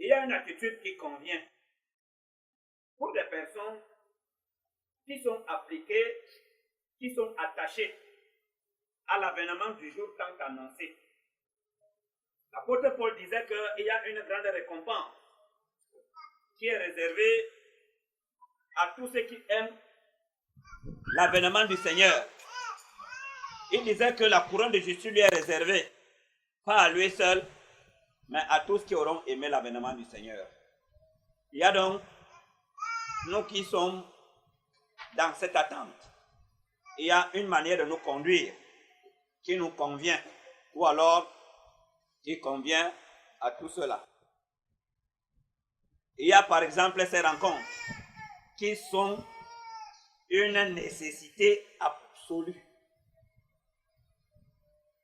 Il y a une attitude qui convient pour des personnes qui sont appliquées, qui sont attachées à l'avènement du jour tant annoncé. L'apôtre Paul disait qu'il y a une grande récompense qui est réservée à tous ceux qui aiment l'avènement du Seigneur. Il disait que la couronne de justice lui est réservée, pas à lui seul, mais à tous qui auront aimé l'avènement du Seigneur. Il y a donc nous qui sommes dans cette attente. Il y a une manière de nous conduire qui nous convient, ou alors qui convient à tout cela. Il y a par exemple ces rencontres qui sont une nécessité absolue.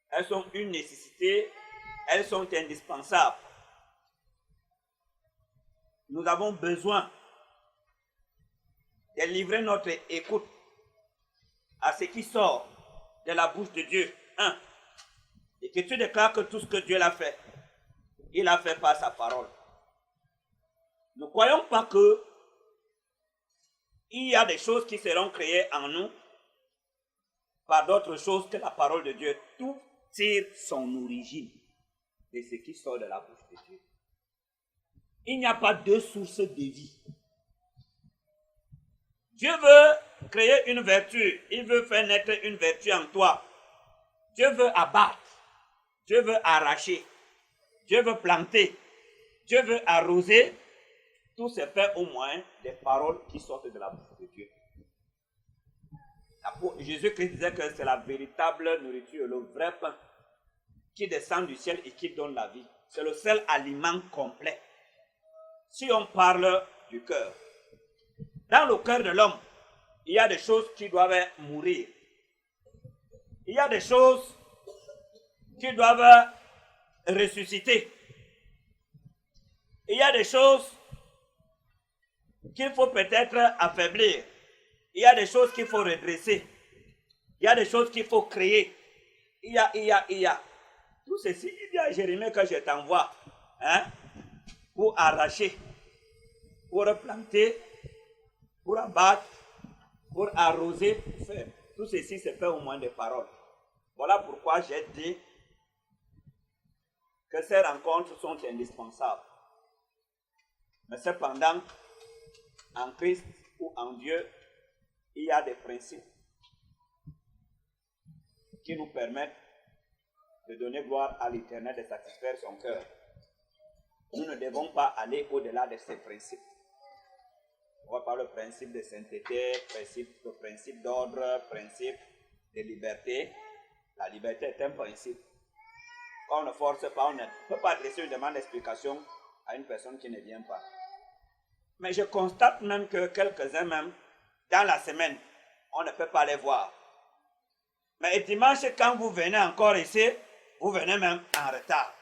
Elles sont une nécessité, elles sont indispensables. Nous avons besoin de livrer notre écoute à ce qui sort de la bouche de Dieu. Et que tu déclares que tout ce que Dieu l'a fait, il a fait par sa parole. Ne croyons pas que il y a des choses qui seront créées en nous par d'autres choses que la parole de Dieu. Tout tire son origine de ce qui sort de la bouche de Dieu. Il n'y a pas deux sources de vie. Dieu veut créer une vertu. Il veut faire naître une vertu en toi. Dieu veut abattre. Dieu veut arracher. Dieu veut planter. Dieu veut arroser. Tout se fait au moins des paroles qui sortent de la bouche de Dieu. Jésus-Christ disait que c'est la véritable nourriture, le vrai pain qui descend du ciel et qui donne la vie. C'est le seul aliment complet. Si on parle du cœur, dans le cœur de l'homme, il y a des choses qui doivent mourir. Il y a des choses qui doivent ressusciter. Il y a des choses qu'il faut peut-être affaiblir. Il y a des choses qu'il faut redresser. Il y a des choses qu'il faut créer. Il y a. Tout ceci, il y a Jérémie que je t'envoie. Pour arracher, pour planter, pour abattre, pour arroser, pour faire. Tout ceci se fait au moins des paroles. Voilà pourquoi j'ai dit que ces rencontres sont indispensables. Mais cependant, en Christ ou en Dieu, il y a des principes qui nous permettent de donner gloire à l'Éternel, de satisfaire son cœur. Nous ne devons pas aller au-delà de ces principes. On va parler du principe de sainteté, le principe d'ordre, principe de liberté. La liberté est un principe. Quand on ne force pas, on ne peut pas adresser une demande d'explication à une personne qui ne vient pas. Mais je constate même que quelques-uns même, dans la semaine, on ne peut pas les voir. Mais dimanche, quand vous venez encore ici, vous venez même en retard.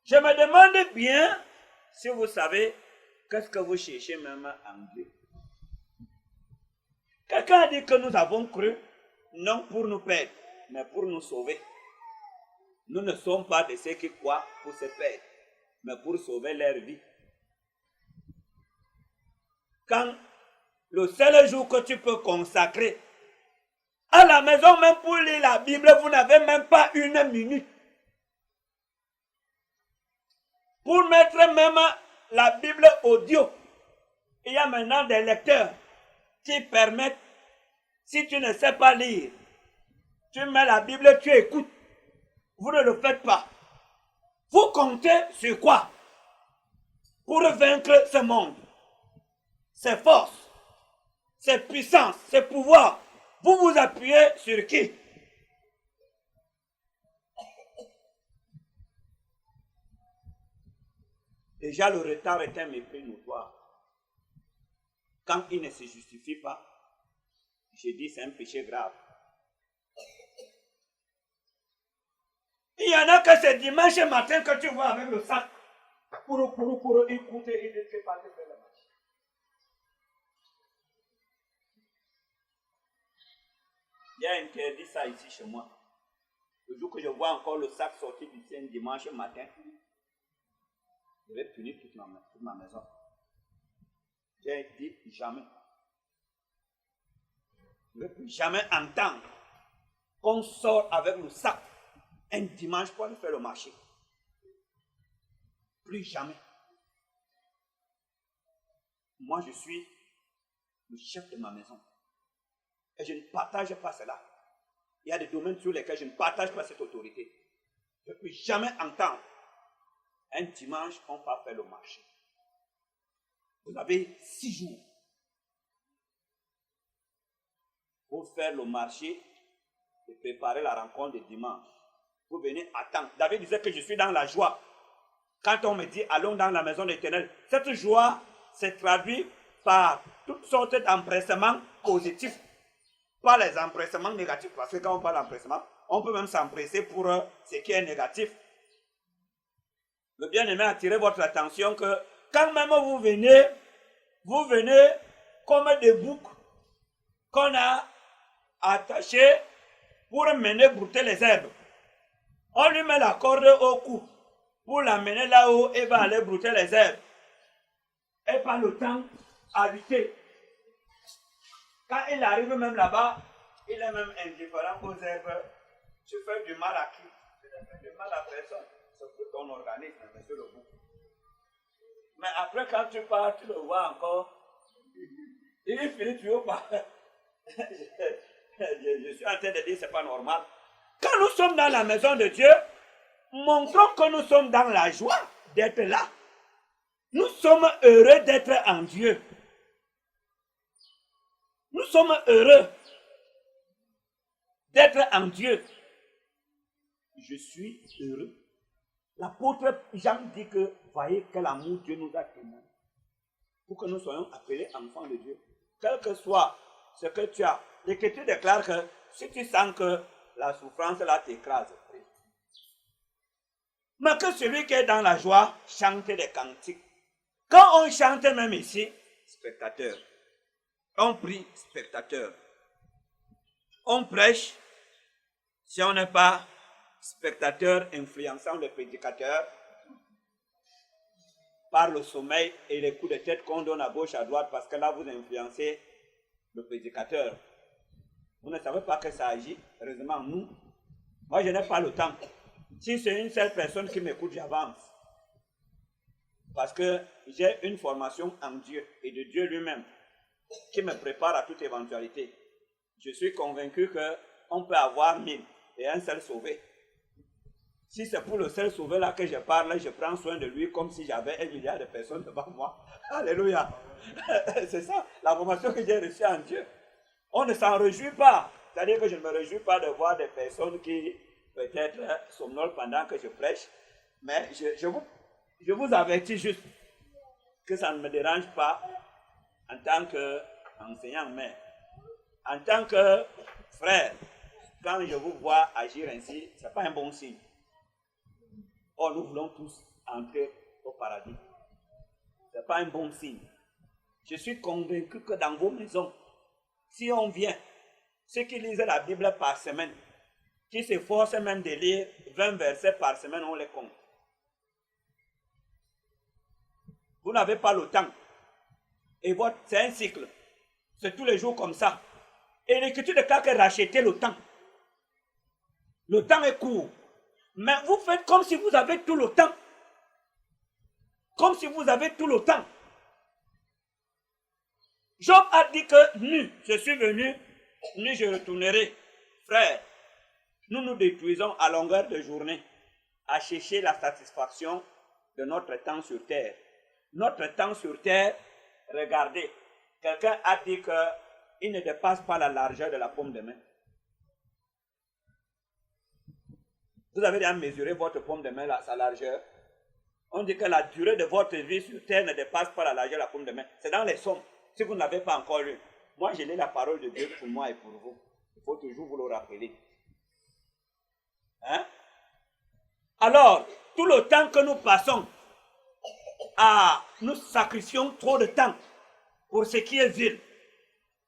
Je me demande bien si vous savez qu'est-ce que vous cherchez même en Dieu. Quelqu'un a dit que nous avons cru, non pour nous perdre, mais pour nous sauver. Nous ne sommes pas de ceux qui croient pour se perdre, mais pour sauver leur vie. Quand le seul jour que tu peux consacrer à la maison, même pour lire la Bible, vous n'avez même pas une minute. Pour mettre même la Bible audio, il y a maintenant des lecteurs qui permettent, si tu ne sais pas lire, tu mets la Bible, tu écoutes. Vous ne le faites pas. Vous comptez sur quoi pour vaincre ce monde? Ses forces, ses puissances, ses pouvoirs. Vous vous appuyez sur qui? Déjà, le retard est un mépris notoire. Quand il ne se justifie pas, je dis c'est un péché grave. Il y en a que c'est dimanche matin que tu vois avec le sac. Pour écouter et de pas faire la marche. Il y a un qui a dit ça ici chez moi. Le jour que je vois encore le sac sortir du ciel dimanche matin, Je vais punir toute ma maison. J'ai dit jamais. Je ne vais plus jamais entendre qu'on sort avec le sac un dimanche pour aller faire le marché. Plus jamais. Moi, je suis le chef de ma maison. Et je ne partage pas cela. Il y a des domaines sur lesquels je ne partage pas cette autorité. Je ne peux jamais entendre un dimanche qu'on va faire le marché. Vous avez 6 jours pour faire le marché et préparer la rencontre de dimanche. Vous venez attendre. David disait que je suis dans la joie. Quand on me dit allons dans la maison de l'Éternel, cette joie se traduit par toutes sortes d'empressements positifs, pas les empressements négatifs, parce que quand on parle d'empressement, on peut même s'empresser pour ce qui est négatif. Le bien-aimé a attiré votre attention que quand même vous venez comme des boucs qu'on a attachés pour mener brouter les herbes. On lui met la corde au cou pour l'amener là-haut et va aller brouter les herbes. Et pas le temps à lutter. Quand il arrive même là-bas, il est même indifférent aux herbes. Tu fais du mal à qui? Tu ne fais du mal à personne. C'est pour ton organisme, monsieur le bouc. Mais après, quand tu pars, tu le vois encore. Il finit toujours par... je suis en train de dire que ce n'est pas normal. Quand nous sommes dans la maison de Dieu, montrons que nous sommes dans la joie d'être là. Nous sommes heureux d'être en Dieu. Nous sommes heureux d'être en Dieu. Je suis heureux. L'apôtre Jean dit que, voyez quel amour Dieu nous a témoigné. Pour que nous soyons appelés enfants de Dieu. Quel que soit ce que tu as. L'Écriture déclare que si tu sens que la souffrance là t'écrase, mais que celui qui est dans la joie chante des cantiques. Quand on chante même ici, spectateur. On prie, spectateur. On prêche, si on n'est pas spectateur influençant le prédicateur, par le sommeil et les coups de tête qu'on donne à gauche, à droite, parce que là vous influencez le prédicateur. Vous ne savez pas que ça agit, heureusement nous. Moi je n'ai pas le temps. Si c'est une seule personne qui m'écoute, j'avance. Parce que j'ai une formation en Dieu et de Dieu lui-même qui me prépare à toute éventualité. Je suis convaincu qu'on peut avoir 1000 et un seul sauvé. Si c'est pour le seul sauvé là que je parle, je prends soin de lui comme si j'avais 1 milliard de personnes devant moi. Alléluia. C'est ça la formation que j'ai reçue en Dieu. On ne s'en réjouit pas. C'est-à-dire que je ne me réjouis pas de voir des personnes qui peut-être somnolent pendant que je prêche. Mais je vous avertis juste que ça ne me dérange pas en tant qu'enseignant, mais en tant que frère, quand je vous vois agir ainsi, ce n'est pas un bon signe. Or, nous voulons tous entrer au paradis. Ce n'est pas un bon signe. Je suis convaincu que dans vos maisons, si on vient, ceux qui lisent la Bible par semaine, qui s'efforcent même de lire 20 versets par semaine, on les compte. Vous n'avez pas le temps. Et c'est un cycle. C'est tous les jours comme ça. Et l'Écriture déclare que racheter le temps. Le temps est court. Mais vous faites comme si vous avez tout le temps. Comme si vous avez tout le temps. Job a dit que nu, je suis venu, nu je retournerai. Frère, nous nous détruisons à longueur de journée à chercher la satisfaction de notre temps sur terre. Notre temps sur terre, regardez, quelqu'un a dit qu'il ne dépasse pas la largeur de la paume de main. Vous avez déjà mesuré votre paume de main, sa largeur. On dit que la durée de votre vie sur terre ne dépasse pas la largeur de la paume de main. C'est dans les Psaumes, si vous ne l'avez pas encore lu. Moi, je lis la parole de Dieu pour moi et pour vous. Il faut toujours vous le rappeler. Hein? Alors, tout le temps que nous passons nous sacrifions trop de temps pour ce qui est vil.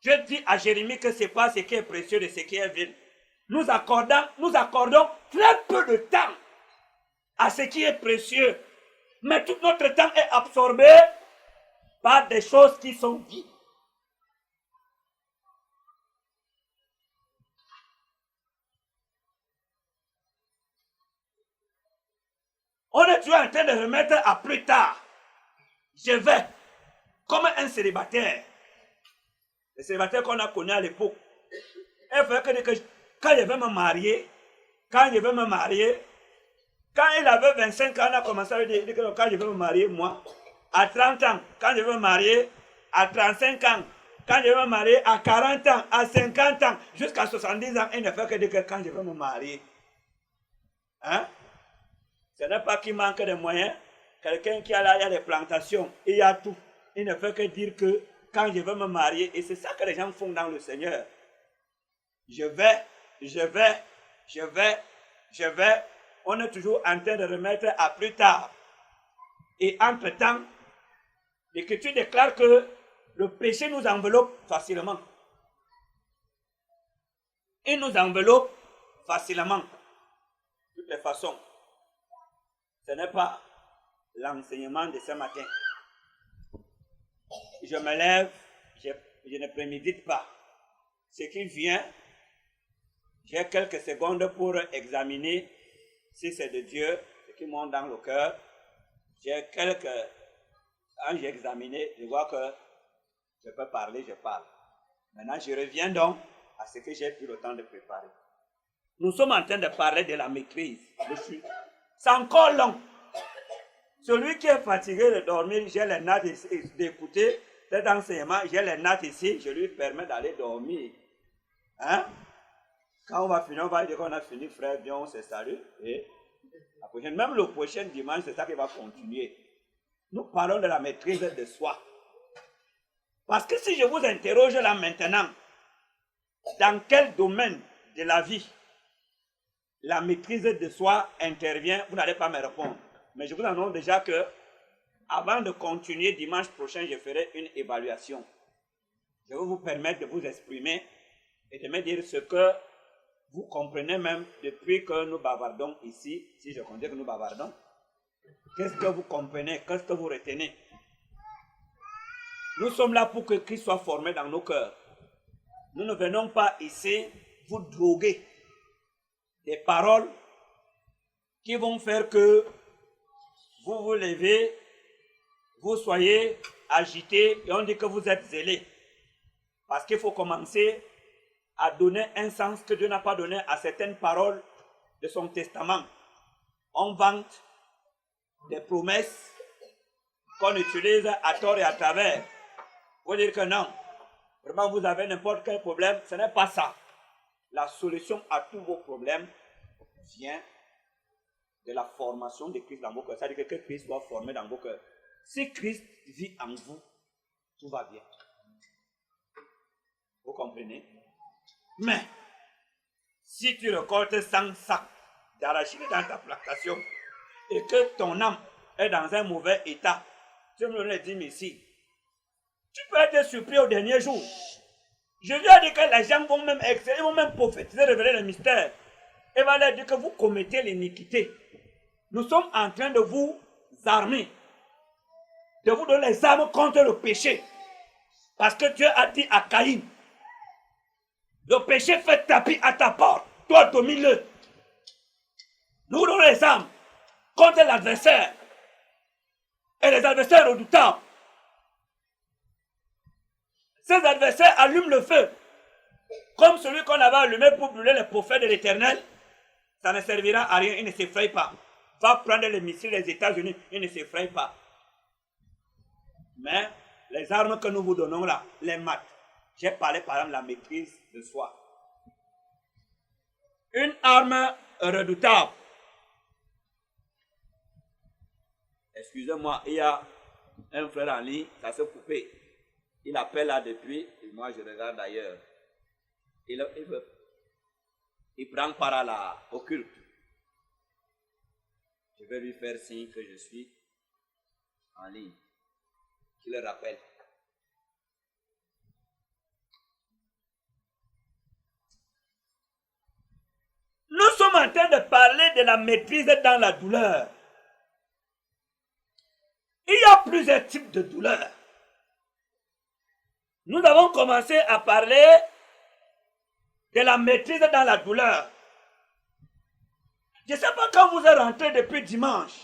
Je dis à Jérémie que ce n'est pas ce qui est précieux de ce qui est vil. Nous accordons très peu de temps à ce qui est précieux. Mais tout notre temps est absorbé par des choses qui sont vides. On est toujours en train de remettre à plus tard. Je vais, comme un célibataire. Le célibataire qu'on a connu à l'époque. Il faut que quand je vais me marier, quand il avait 25 ans, on a commencé à dire que quand je vais me marier, moi, à 30 ans, quand je vais me marier, à 35 ans, quand je vais me marier, à 40 ans, à 50 ans, jusqu'à 70 ans, il ne fait que dire que quand je vais me marier. Hein? Ce n'est pas qu'il manque de moyens. Quelqu'un qui a là, il y a des plantations, il y a tout. Il ne fait que dire que quand je vais me marier, et c'est ça que les gens font dans le Seigneur. Je vais. On est toujours en train de remettre à plus tard. Et entre-temps, l'Écriture déclare que le péché nous enveloppe facilement. Il nous enveloppe facilement. De toutes les façons. Ce n'est pas l'enseignement de ce matin. Je me lève, je ne prémédite pas. Ce qui vient, j'ai quelques secondes pour examiner si c'est de Dieu, ce qui monte dans le cœur. Quand j'ai examiné, je vois que je peux parler, je parle. Maintenant, je reviens donc à ce que j'ai pris le temps de préparer. Nous sommes en train de parler de la maîtrise. C'est encore long. Celui qui est fatigué de dormir, j'ai les notes d'écouter cet enseignement, j'ai les notes ici, je lui permets d'aller dormir. Hein? Quand on va finir, on va dire qu'on a fini, frère, bien, on se salue. Et la prochaine, même le prochain dimanche, c'est ça qui va continuer. Nous parlons de la maîtrise de soi. Parce que si je vous interroge là maintenant, dans quel domaine de la vie la maîtrise de soi intervient, vous n'allez pas me répondre. Mais je vous annonce déjà que, avant de continuer, dimanche prochain, je ferai une évaluation. Je vais vous permettre de vous exprimer et de me dire ce que vous comprenez même depuis que nous bavardons ici, si je considère que nous bavardons. Qu'est-ce que vous comprenez? Qu'est-ce que vous retenez? Nous sommes là pour que Christ soit formé dans nos cœurs. Nous ne venons pas ici vous droguer des paroles qui vont faire que vous vous levez, vous soyez agité et on dit que vous êtes zélé. Parce qu'il faut commencer à donner un sens que Dieu n'a pas donné à certaines paroles de son testament. On vante des promesses qu'on utilise à tort et à travers. Vous dire que non, vraiment vous avez n'importe quel problème, ce n'est pas ça. La solution à tous vos problèmes vient de la formation de Christ dans vos cœurs. C'est-à-dire que Christ soit formé dans vos cœurs. Si Christ vit en vous, tout va bien. Vous comprenez? Mais, si tu récoltes 100 sacs d'arachide dans ta plantation et que ton âme est dans un mauvais état, tu me le dis ici, tu peux être surpris au dernier jour. Je lui ai dit que les gens vont même exceller, ils vont même prophétiser, révéler le mystère. Et va leur dire que vous commettez l'iniquité. Nous sommes en train de vous armer, de vous donner les armes contre le péché. Parce que Dieu a dit à Caïn, le péché fait tapis à ta porte, toi domine-le. Nous donnons les armes contre l'adversaire. Et les adversaires redoutables. Ces adversaires allument le feu. Comme celui qu'on avait allumé pour brûler les prophètes de l'Éternel. Ça ne servira à rien, il ne s'effraie pas. Va prendre les missiles des États-Unis, il ne s'effraie pas. Mais les armes que nous vous donnons là, les maths. J'ai parlé par exemple de la maîtrise de soi. Une arme redoutable. Excusez-moi, il y a un frère en ligne, ça s'est coupé. Il appelle là depuis, et moi je regarde ailleurs. Il prend part au culte. Je vais lui faire signe que je suis en ligne. Qu'il le rappelle. Nous sommes en train de parler de la maîtrise dans la douleur. plusieurs types de douleurs. Nous avons commencé à parler de la maîtrise dans la douleur. Je ne sais pas quand vous êtes rentré depuis dimanche.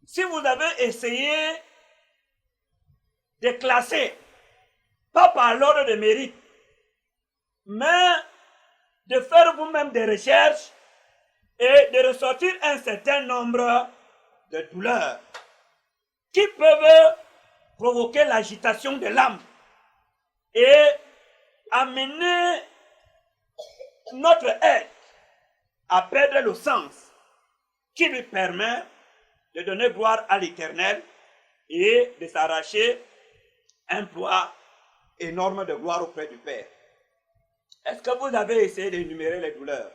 Si vous avez essayé de classer, pas par l'ordre de mérite, mais de faire vous-même des recherches et de ressortir un certain nombre de douleurs qui peuvent provoquer l'agitation de l'âme et amener notre être à perdre le sens qui lui permet de donner gloire à l'Éternel et de s'arracher un poids énorme de gloire auprès du Père. Est-ce que vous avez essayé d'énumérer les douleurs?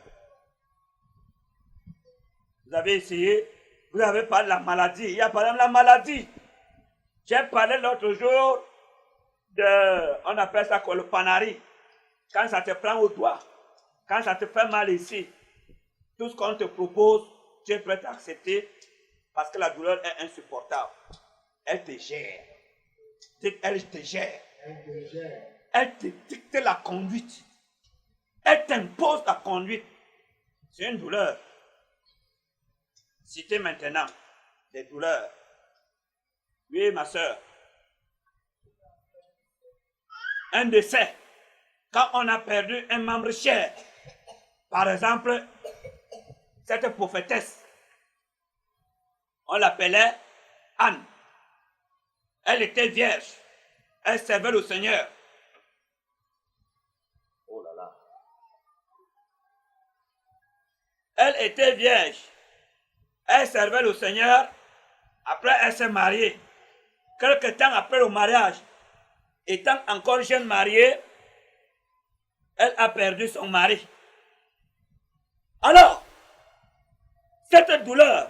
Vous avez essayé, vous avez parlé de la maladie. Il y a par exemple la maladie. J'ai parlé l'autre jour de, on appelle ça le panari. Quand ça te prend au doigt, quand ça te fait mal ici, tout ce qu'on te propose, tu es prêt à accepter parce que la douleur est insupportable. Elle te gère. Elle te gère. Elle te dicte la conduite. Elle t'impose la conduite. C'est une douleur. Citez maintenant des douleurs. Oui, ma soeur. Un décès. Quand on a perdu un membre cher. Par exemple, cette prophétesse. On l'appelait Anne. Elle était vierge. Elle servait le Seigneur. Oh là là. Elle était vierge. Elle servait le Seigneur. Après, elle s'est mariée. Quelque temps après le mariage, étant encore jeune mariée, elle a perdu son mari. Alors, cette douleur,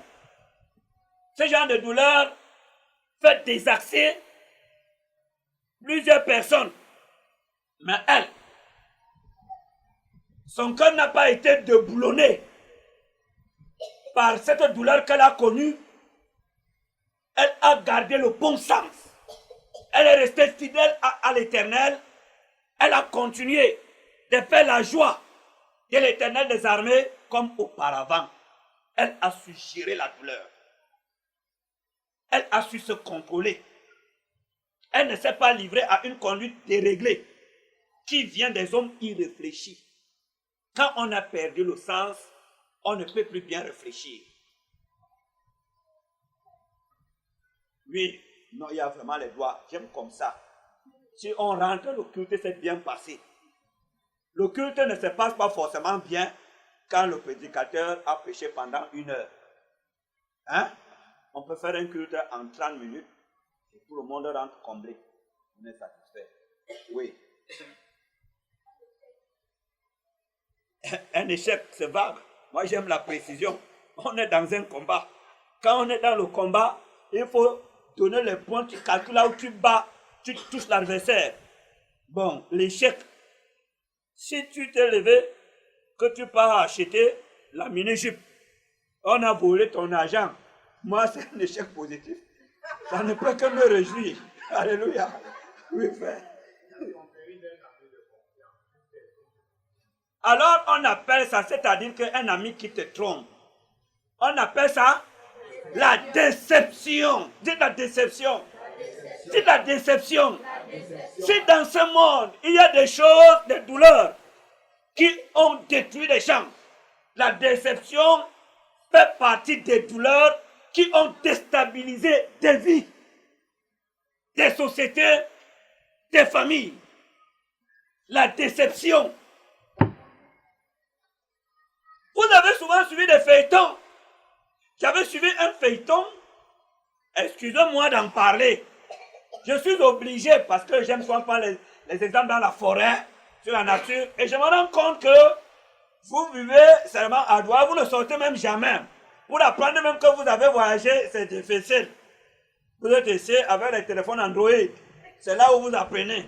ce genre de douleur fait désaxer plusieurs personnes. Mais elle, son cœur n'a pas été déboulonné par cette douleur qu'elle a connue. Elle a gardé le bon sens. Elle est restée fidèle à l'Éternel. Elle a continué de faire la joie de l'Éternel des armées comme auparavant. Elle a su gérer la douleur. Elle a su se contrôler. Elle ne s'est pas livrée à une conduite déréglée qui vient des hommes irréfléchis. Quand on a perdu le sens, on ne peut plus bien réfléchir. Oui, non, il y a vraiment les doigts. J'aime comme ça. Si on rentre, le culte s'est bien passé. Le culte ne se passe pas forcément bien quand le prédicateur a prêché pendant 1 heure. Hein? On peut faire un culte en 30 minutes et tout le monde rentre comblé. On est satisfait. Oui. Un échec, c'est vague. Moi, j'aime la précision. On est dans un combat. Quand on est dans le combat, il faut donner les points, tu calcules là où tu bats, tu touches l'adversaire. Bon, l'échec. Si tu t'es levé, que tu pars acheter la mini-jupe, on a volé ton argent. Moi, c'est un échec positif. Ça ne peut que me réjouir. Alléluia. Oui, frère. Alors, on appelle ça, c'est-à-dire qu'un ami qui te trompe, on appelle ça la déception. Dites la déception. Dites la déception. Si dans ce monde, il y a des choses, des douleurs qui ont détruit les gens, la déception fait partie des douleurs qui ont déstabilisé des vies, des sociétés, des familles. La déception. Vous avez souvent suivi des feuilletons. J'avais suivi un feuilleton. Excusez-moi d'en parler. Je suis obligé parce que j'aime souvent prendre les exemples dans la forêt, sur la nature. Et je me rends compte que vous vivez seulement à Douala, vous ne sortez même jamais. Pour apprendre même que vous avez voyagé, c'est difficile. Vous êtes ici avec les téléphones Android. C'est là où vous apprenez.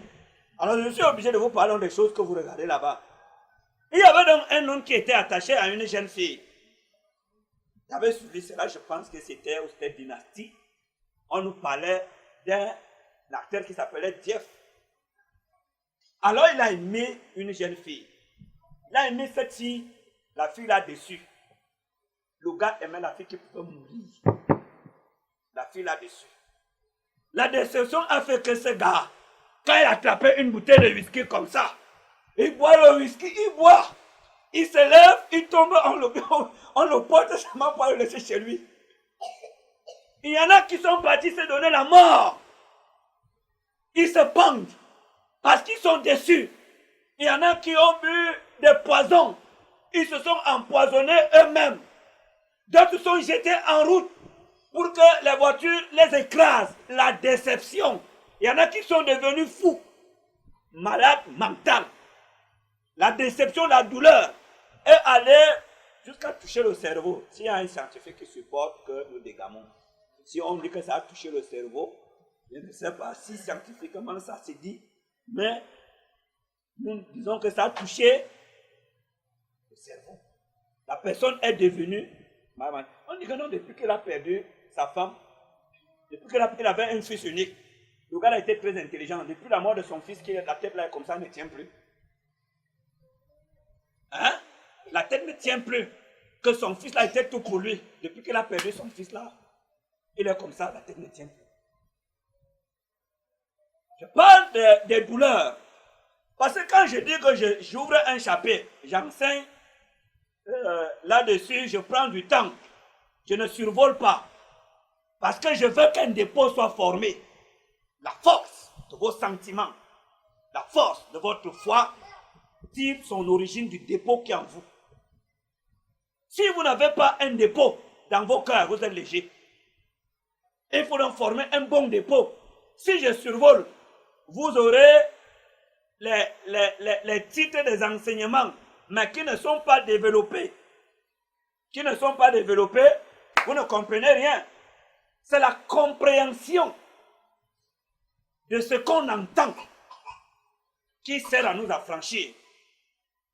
Alors je suis obligé de vous parler des choses que vous regardez là-bas. Il y avait donc un homme qui était attaché à une jeune fille. J'avais suivi cela, je pense que c'était Dynastie. On nous parlait d'un acteur qui s'appelait Jeff. Alors il a aimé une jeune fille. Il a aimé cette fille, la fille là-dessus. Le gars aimait la fille qui pouvait mourir. La fille là-dessus. La déception a fait que ce gars, quand il attrapait une bouteille de whisky comme ça, il boit le whisky, il boit. Il se lève, il tombe, on le porte seulement pour le laisser chez lui. Il y en a qui sont partis se donner la mort. Ils se pendent parce qu'ils sont déçus. Il y en a qui ont bu des poisons. Ils se sont empoisonnés eux-mêmes. D'autres sont jetés en route pour que les voitures les écrasent. La déception. Il y en a qui sont devenus fous, malades mentales. La déception, la douleur est allée jusqu'à toucher le cerveau. S'il y a un scientifique qui supporte que nous dégamons, si on dit que ça a touché le cerveau, je ne sais pas si scientifiquement ça se dit, mais nous disons que ça a touché le cerveau. La personne est devenue... On dit que non, depuis qu'elle a perdu sa femme, depuis qu'elle avait un fils unique, le gars a été très intelligent. Depuis la mort de son fils, la tête là comme ça ne tient plus. Hein? La tête ne tient plus. Que son fils là était tout pour lui. Depuis qu'il a perdu son fils là, il est comme ça, la tête ne tient plus. Je parle des douleurs. Parce que quand je dis que j'ouvre un chapitre, j'enseigne là-dessus, je prends du temps. Je ne survole pas. Parce que je veux qu'un dépôt soit formé. La force de vos sentiments, la force de votre foi tire son origine du dépôt qui est en vous. Si vous n'avez pas un dépôt dans vos cœurs, vous êtes léger. Il faut donc former un bon dépôt. Si je survole, vous aurez les titres des enseignements, mais qui ne sont pas développés. Qui ne sont pas développés, vous ne comprenez rien. C'est la compréhension de ce qu'on entend qui sert à nous affranchir.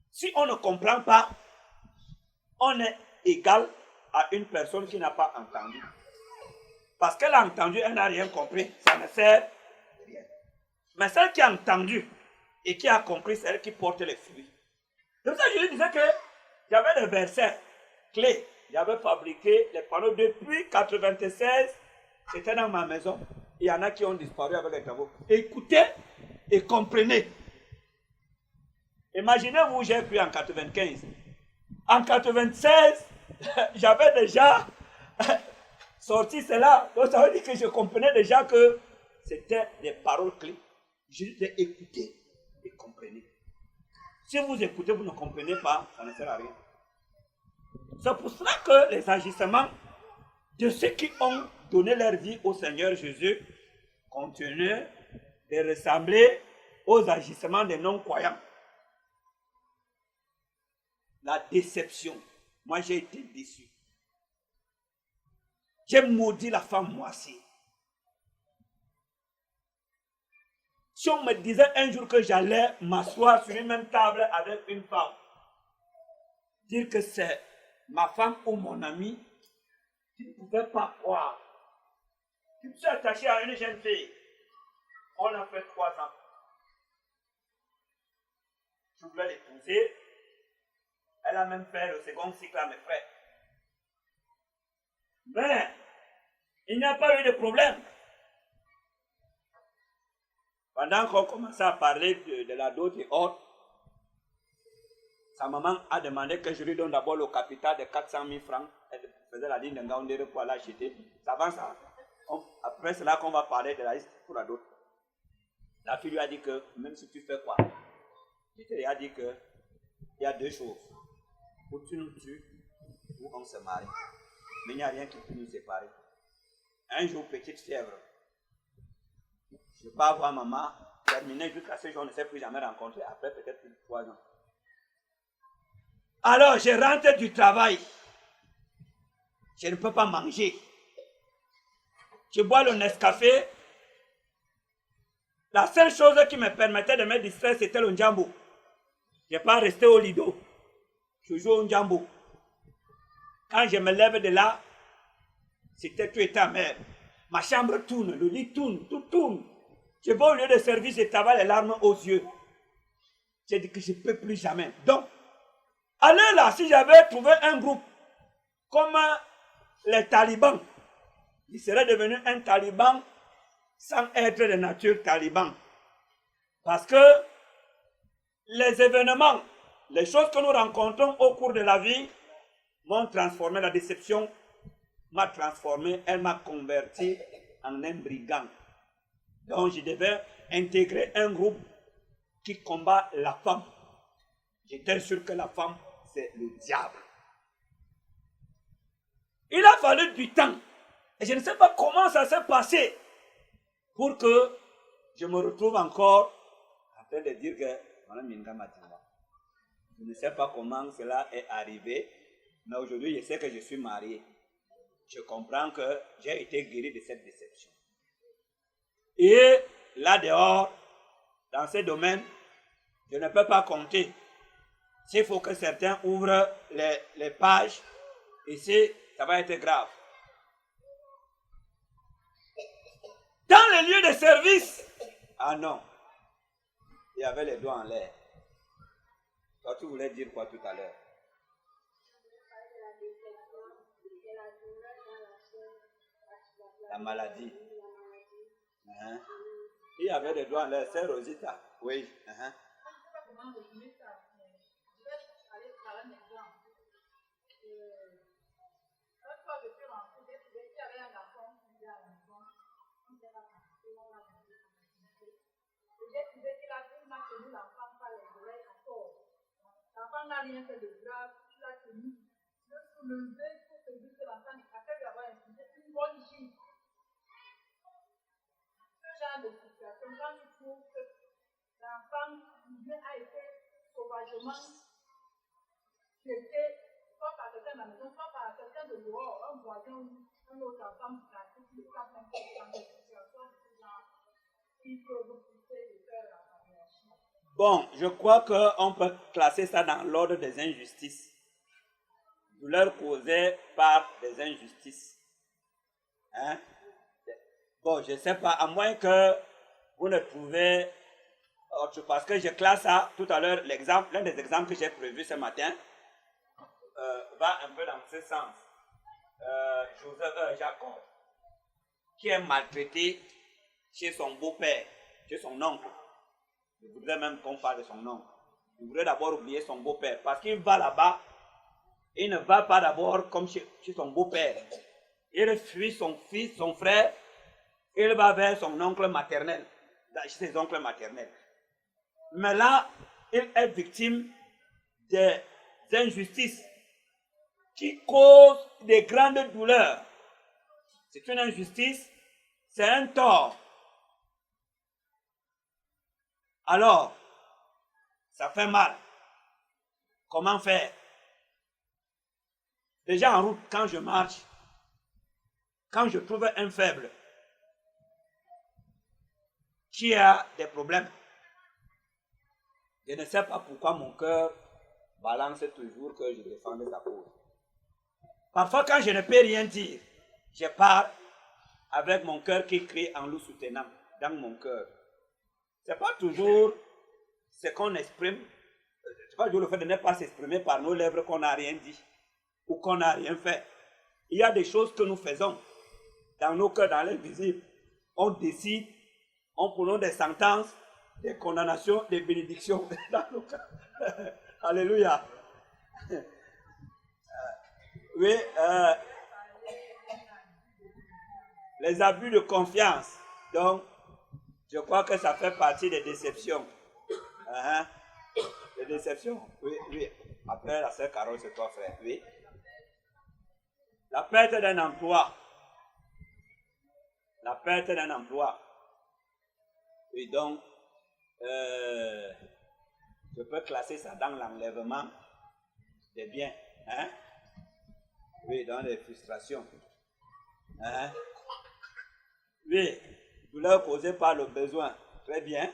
Si on ne comprend pas, on est égal à une personne qui n'a pas entendu. Parce qu'elle a entendu, elle n'a rien compris. Ça ne sert à rien. Mais celle qui a entendu et qui a compris, c'est elle qui porte les fruits. C'est pour ça que je lui disais que j'avais des versets clés. J'avais fabriqué les panneaux depuis 1996. C'était dans ma maison. Il y en a qui ont disparu avec les travaux. Écoutez et comprenez. Imaginez-vous, j'ai pris en 1995. En 1996, j'avais déjà sorti cela. Donc ça veut dire que je comprenais déjà que c'était des paroles clés. Je disais écoutez et comprenez. Si vous écoutez, vous ne comprenez pas, ça ne sert à rien. C'est pour cela que les agissements de ceux qui ont donné leur vie au Seigneur Jésus continuent de ressembler aux agissements des non-croyants. La déception. Moi, j'ai été déçu. J'ai maudit la femme moisie. Si on me disait un jour que j'allais m'asseoir sur une même table avec une femme, dire que c'est ma femme ou mon ami, je ne pouvais pas croire. Je me suis attaché à une jeune fille. On a fait 3 ans. Je voulais l'épouser. Elle a même fait le second cycle à mes frères. Mais, il n'y a pas eu de problème. Pendant qu'on commençait à parler de la dot et autres, sa maman a demandé que je lui donne d'abord le capital de 400 000 francs. Elle faisait la ligne de Ngaoundéré pour aller acheter. Avant ça, après cela qu'on va parler de la liste pour la dot. La fille lui a dit que, même si tu fais quoi, il lui a dit que il y a 2 choses. Ou tu nous tues, ou on se marie. Mais il n'y a rien qui peut nous séparer. Un jour, petite fièvre. Je ne vais pas voir maman. Terminé jusqu'à ce jour, on ne s'est plus jamais rencontré. Après peut-être plus de 3 ans. Alors, je rentre du travail. Je ne peux pas manger. Je bois le Nescafé. La seule chose qui me permettait de me distraire, c'était le njambo. Je n'ai pas resté au lido. Je joue au njambo. Quand je me lève de là, c'était tout était amer. Ma chambre tourne, le lit tourne, tout tourne. Je vais au lieu de service, je travaille les larmes aux yeux. J'ai dit que je ne peux plus jamais. Donc, allez là, si j'avais trouvé un groupe comme les talibans, il serait devenu un taliban sans être de nature taliban. Parce que les événements, les choses que nous rencontrons au cours de la vie m'ont transformé, la déception m'a transformé, elle m'a converti en un brigand. Donc je devais intégrer un groupe qui combat la femme. J'étais sûr que la femme, c'est le diable. Il a fallu du temps. Et je ne sais pas comment ça s'est passé pour que je me retrouve encore en train de dire que je ne sais pas comment cela est arrivé, mais aujourd'hui je sais que je suis marié. Je comprends que j'ai été guéri de cette déception. Et là dehors, dans ce domaine, je ne peux pas compter. S'il faut que certains ouvrent les pages, ici, ça va être grave. Dans les lieux de service, ah non, il y avait les doigts en l'air. Toi, tu voulais dire quoi tout à l'heure? La maladie. Il y avait des doigts en l'air, c'est Rosita. Oui. L'enfant n'a rien fait de grave, tu l'as tenu, le soulever pour te dire que l'enfant est capable d'avoir une bonne hygiène. Ce genre de situation, quand tu trouves que l'enfant a été sauvagement traité, soit par quelqu'un de la maison, soit par quelqu'un de dehors, un voisin ou un autre enfant qui le tape même dans des situations de ce genre, il peut vous pousser de faire la variation. Bon, je crois qu'on peut classer ça dans l'ordre des injustices. Douleur causée par des injustices. Hein? Bon, je ne sais pas, à moins que vous ne trouvez autre, parce que je classe ça tout à l'heure, l'un des exemples que j'ai prévu ce matin va un peu dans ce sens. Jacob, qui est maltraité chez son beau-père, chez son oncle. Je voudrais même qu'on parle de son oncle. Je voudrais d'abord oublier son beau-père. Parce qu'il va là-bas, il ne va pas d'abord comme chez son beau-père. Il fuit son fils, son frère, il va vers son oncle maternel, chez ses oncles maternels. Mais là, il est victime des injustices qui causent des grandes douleurs. C'est une injustice, c'est un tort. Alors, ça fait mal. Comment faire? Déjà en route, quand je marche, quand je trouve un faible qui a des problèmes, je ne sais pas pourquoi mon cœur balance toujours que je défende sa cause. Parfois, quand je ne peux rien dire, je pars avec mon cœur qui crie en loup soutenant dans mon cœur. Ce n'est pas toujours ce qu'on exprime, c'est pas toujours le fait de ne pas s'exprimer par nos lèvres qu'on n'a rien dit ou qu'on n'a rien fait. Il y a des choses que nous faisons dans nos cœurs, dans l'invisible. On décide, on prononce des sentences, des condamnations, des bénédictions dans nos cœurs. Alléluia. Oui, les abus de confiance. Donc, je crois que ça fait partie des déceptions. Des déceptions. Oui, oui. Après la sœur Carole, c'est toi, frère. Oui. La perte d'un emploi. La perte d'un emploi. Oui, donc, je peux classer ça dans l'enlèvement des biens. Hein? Oui, dans les frustrations. Hein? Oui, douleur causée par le besoin. Très bien.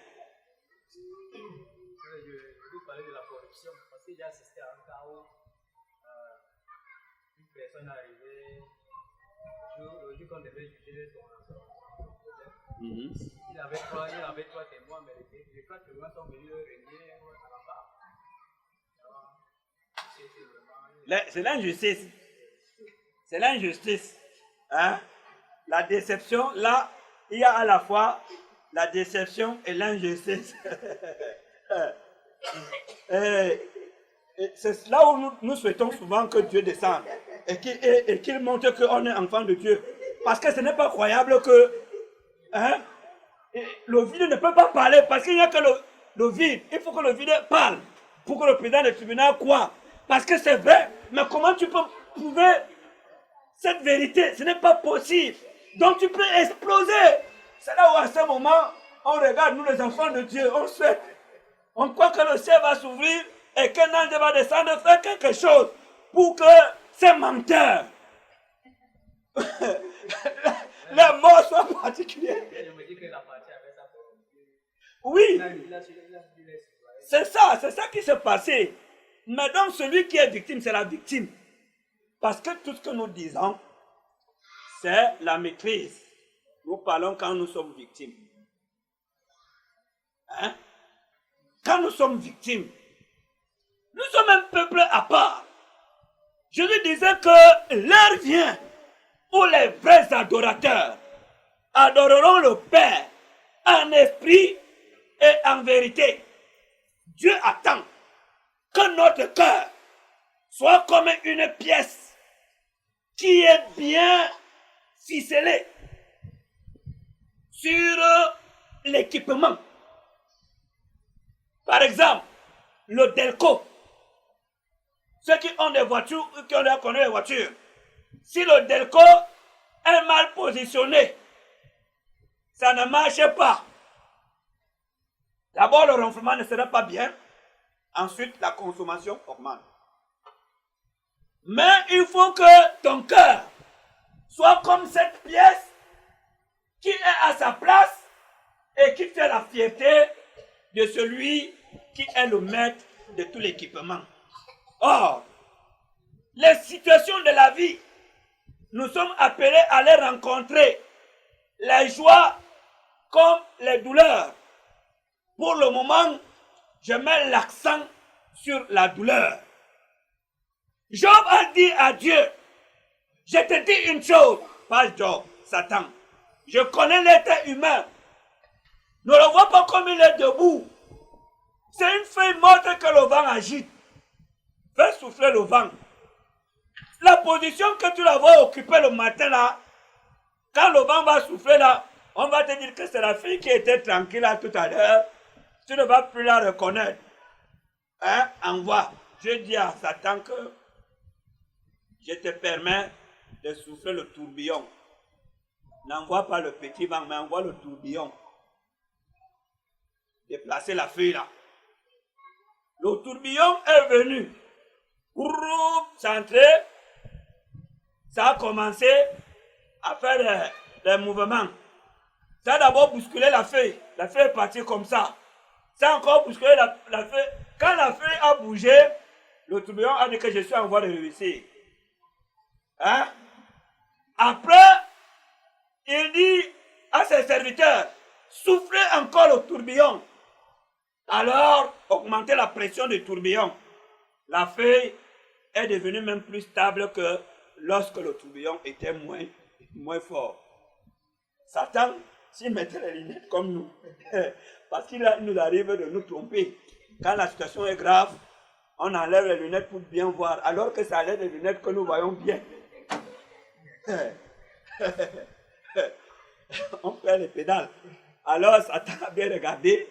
Je veux parler de la corruption, parce que j'ai assisté à un cas où une personne personne est arrivée, le jour qu'on devait juger son Mhm. il avait trois témoins, mais les trois témoins sont venus régner à la barre. C'est l'injustice. C'est l'injustice. Hein? La déception, là, il y a à la fois la déception et l'injustice. Et c'est là où nous souhaitons souvent que Dieu descende et qu'il montre qu'on est enfant de Dieu. Parce que ce n'est pas croyable que hein, le vide ne peut pas parler parce qu'il n'y a que le vide. Il faut que le vide parle pour que le président du tribunal croit. Parce que c'est vrai, mais comment tu peux prouver cette vérité? Ce n'est pas possible. Donc tu peux exploser. C'est là où à ce moment, on regarde, nous les enfants de Dieu, on souhaite. On croit que le ciel va s'ouvrir et qu'un ange va descendre faire quelque chose pour que ces menteurs, les morts soient particuliers. Je me dis que la partie avait ça pour Oui, c'est ça qui s'est passé. Mais donc celui qui est victime, c'est la victime. Parce que tout ce que nous disons, c'est la maîtrise. Nous parlons quand nous sommes victimes. Hein? Quand nous sommes victimes, nous sommes un peuple à part. Je lui disais que l'heure vient où les vrais adorateurs adoreront le Père en esprit et en vérité. Dieu attend que notre cœur soit comme une pièce qui est bien ficelée sur l'équipement. Par exemple, le Delco. Ceux qui ont des voitures, qui ont connu les voitures, si le Delco est mal positionné, ça ne marche pas. D'abord, le renflement ne sera pas bien. Ensuite, la consommation augmente. Mais il faut que ton cœur soit comme cette pièce qui est à sa place et qui fait la fierté de celui qui est le maître de tout l'équipement. Or, les situations de la vie, nous sommes appelés à les rencontrer, les joies comme les douleurs. Pour le moment, je mets l'accent sur la douleur. Job a dit à Dieu, je te dis une chose, pas Job, Satan. Je connais l'être humain. Ne le vois pas comme il est debout. C'est une feuille morte que le vent agite. Fais souffler le vent. La position que tu la vois occuper le matin là, quand le vent va souffler là, on va te dire que c'est la fille qui était tranquille là tout à l'heure. Tu ne vas plus la reconnaître. Hein? Envoie. Je dis à Satan que je te permets de souffler le tourbillon. N'envoie pas le petit vent, mais envoie le tourbillon. Déplacer la feuille là. Le tourbillon est venu. Centré. Ça a commencé à faire des mouvements. Ça a d'abord bousculé la feuille. La feuille est partie comme ça. Ça a encore bousculé la feuille. Quand la feuille a bougé, le tourbillon a dit que je suis en voie de réussir. Hein? Après, il dit à ses serviteurs, soufflez encore le tourbillon. Alors, augmentez la pression du tourbillon. La feuille est devenue même plus stable que lorsque le tourbillon était moins fort. Satan, s'il mettait les lunettes comme nous, parce qu'il nous arrive de nous tromper. Quand la situation est grave, on enlève les lunettes pour bien voir, alors que ça enlève les lunettes que nous voyons bien. On perd les pédales. Alors Satan a bien regardé.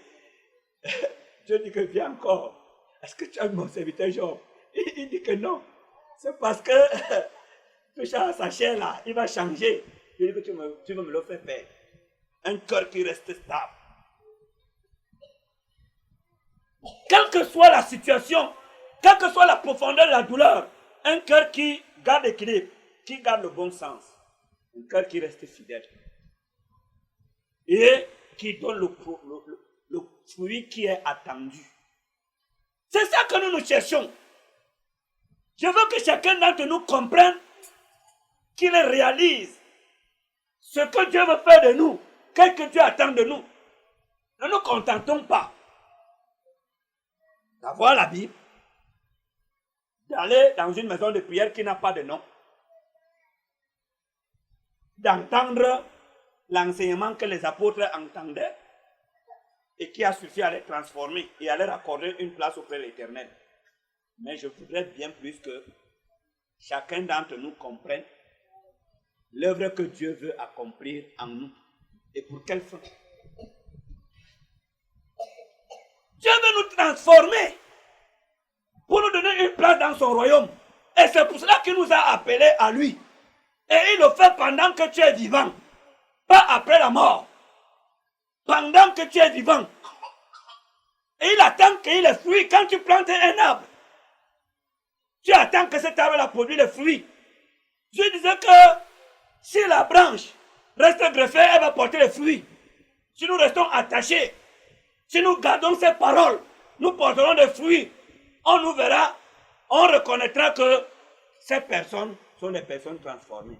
Dieu dit que viens encore. Est-ce que tu as mon serviteur Job? Il dit que non. C'est parce que touche à sa chair là, il va changer. Il dit que tu veux me le faire faire. Un cœur qui reste stable. Quelle que soit la situation, quelle que soit la profondeur de la douleur, un cœur qui garde l'équilibre, qui garde le bon sens, un cœur qui reste fidèle et qui donne le fruit qui est attendu. C'est ça que nous cherchons. Je veux que chacun d'entre nous comprenne qu'il réalise ce que Dieu veut faire de nous, qu'est-ce que Dieu attend de nous. Ne nous contentons pas d'avoir la Bible, d'aller dans une maison de prière qui n'a pas de nom, d'entendre l'enseignement que les apôtres entendaient et qui a suffi à les transformer et à leur accorder une place auprès de l'Éternel. Mais je voudrais bien plus que chacun d'entre nous comprenne l'œuvre que Dieu veut accomplir en nous. Et pour quelle fin? Dieu veut nous transformer pour nous donner une place dans son royaume. Et c'est pour cela qu'il nous a appelés à lui. Et il le fait pendant que tu es vivant. Pas après la mort. Pendant que tu es vivant. Et il attend qu'il ait fruit. Quand tu plantes un arbre, tu attends que cet arbre produise le fruit. Je disais que si la branche reste greffée, elle va porter le fruit. Si nous restons attachés, si nous gardons ces paroles, nous porterons des fruits. On nous verra, on reconnaîtra que ces personnes sont des personnes transformées.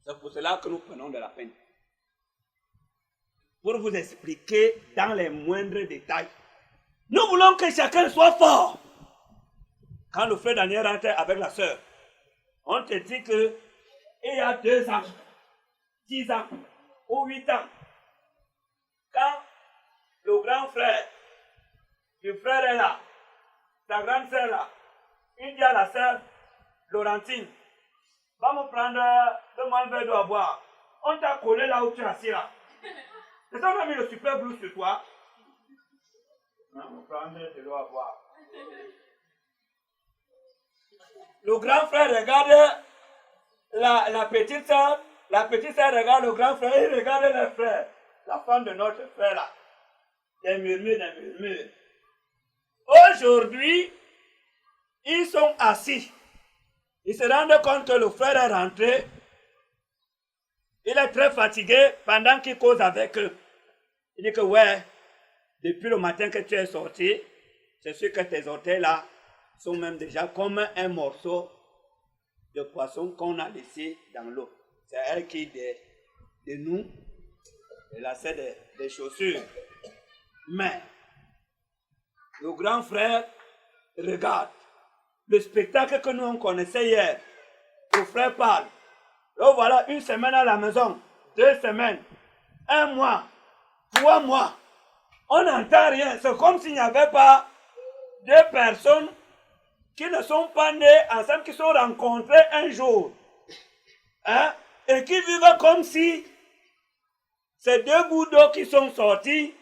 C'est pour cela que nous prenons de la peine. Pour vous expliquer dans les moindres détails. Nous voulons que chacun soit fort. Quand le frère Daniel rentrait avec la sœur, on te dit que il y a 2 ans, 10 ans ou 8 ans, quand le grand frère du frère est là, ta grande sœur là, il dit à la sœur Laurentine, va me prendre, donne-moi un verre d'eau à boire. On t'a collé là où tu es assis là. C'est ça, on a mis le super blue sur toi. On va prendre de l'eau à boire. Le grand frère regarde la petite sœur regarde le grand frère, il regarde le frère, la femme de notre frère là. Des murmures. Aujourd'hui, ils sont assis. Ils se rendent compte que le frère est rentré. Il est très fatigué pendant qu'il cause avec eux. Il dit que ouais, depuis le matin que tu es sorti, c'est sûr que tes orteils là sont même déjà comme un morceau de poisson qu'on a laissé dans l'eau. C'est elle qui de nous, elle a fait des chaussures. Mais le grand frère regarde le spectacle que nous on connaissait hier. Le frère parle. Donc voilà, 1 semaine à la maison, 2 semaines, 1 mois, 3 mois. On n'entend rien. C'est comme s'il n'y avait pas 2 personnes qui ne sont pas nées ensemble, qui sont rencontrées un jour. Hein? Et qui vivent comme si ces 2 bouts d'eau qui sont sortis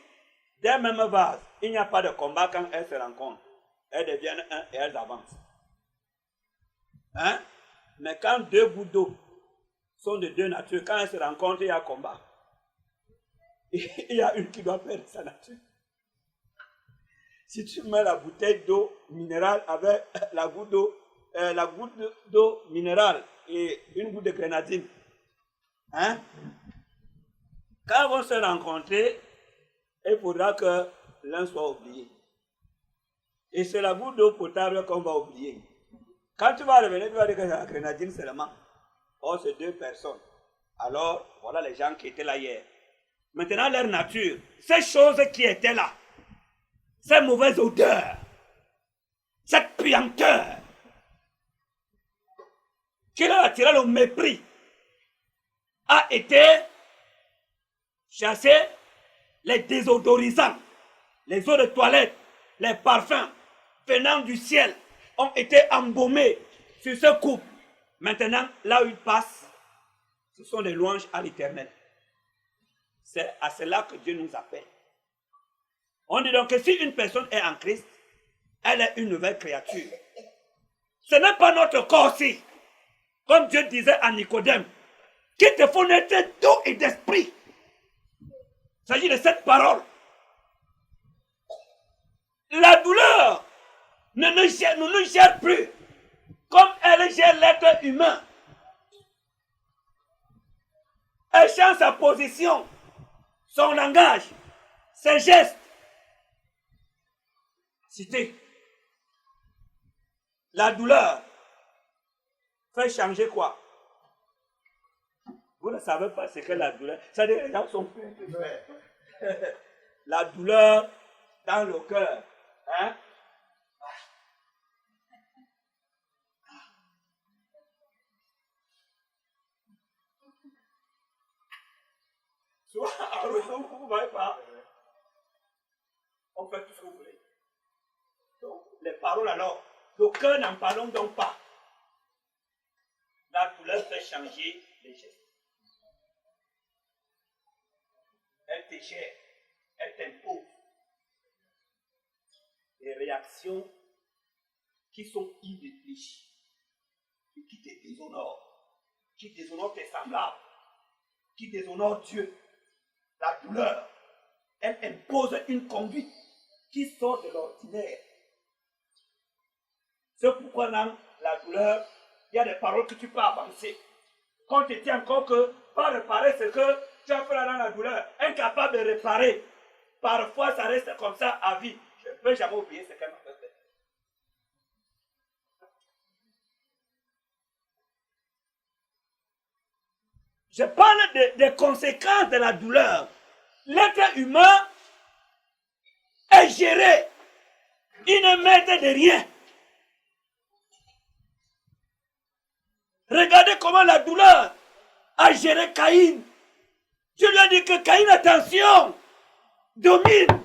d'un même vase. Il n'y a pas de combat quand elles se rencontrent. Elles deviennent un et elles avancent. Hein? Mais quand 2 bouts d'eau sont de 2 natures, quand elles se rencontrent, il y a combat. Il y a une qui doit perdre sa nature. Si tu mets la bouteille d'eau minérale avec la goutte d'eau minérale et une goutte de grenadine, hein? Quand ils vont se rencontrer, il faudra que l'un soit oublié. Et c'est la goutte d'eau potable qu'on va oublier. Quand tu vas revenir, tu vas dire que c'est la grenadine seulement. Or, c'est 2 personnes. Alors, voilà les gens qui étaient là hier. Maintenant, leur nature, ces choses qui étaient là, ces mauvaises odeurs, cette puanteur, qui leur a attiré le mépris, a été chassé. Les désodorisants, les eaux de toilette, les parfums venant du ciel ont été embaumés sur ce couple. Maintenant, là où ils passent, ce sont des louanges à l'Éternel. C'est à cela que Dieu nous appelle. On dit donc que si une personne est en Christ, elle est une nouvelle créature. Ce n'est pas notre corps-ci, comme Dieu disait à Nicodème, qui te faut naître d'eau et d'esprit. Il s'agit de cette parole. La douleur ne nous gère plus comme elle gère l'être humain. Elle change sa position, son langage, ses gestes. Citez. La douleur fait changer quoi? savez pas ce que la douleur. Ça veut dire que les gens sont pleins de frères. La douleur dans le cœur. Hein? Soit vous ne voyez pas. On fait tout ce que vous voulez. Donc, les paroles alors, le cœur n'en parlons donc pas. La douleur fait changer les gestes. Elle te gère, elle t'impose des réactions qui sont irréfléchies et qui te déshonorent tes semblables, qui déshonorent Dieu. La douleur, elle impose une conduite qui sort de l'ordinaire. C'est pourquoi dans la douleur, il y a des paroles que tu peux avancer. Quand tu tiens encore que pas réparer ce que tu as fait là dans la douleur, incapable de réparer, parfois ça reste comme ça à vie. Je ne peux jamais oublier ce qu'elle m'a fait. Je parle des conséquences de la douleur. L'être humain est géré. Il ne mérite de rien. Regardez comment la douleur a géré Caïn. Je lui ai dit que Caïn, attention, domine.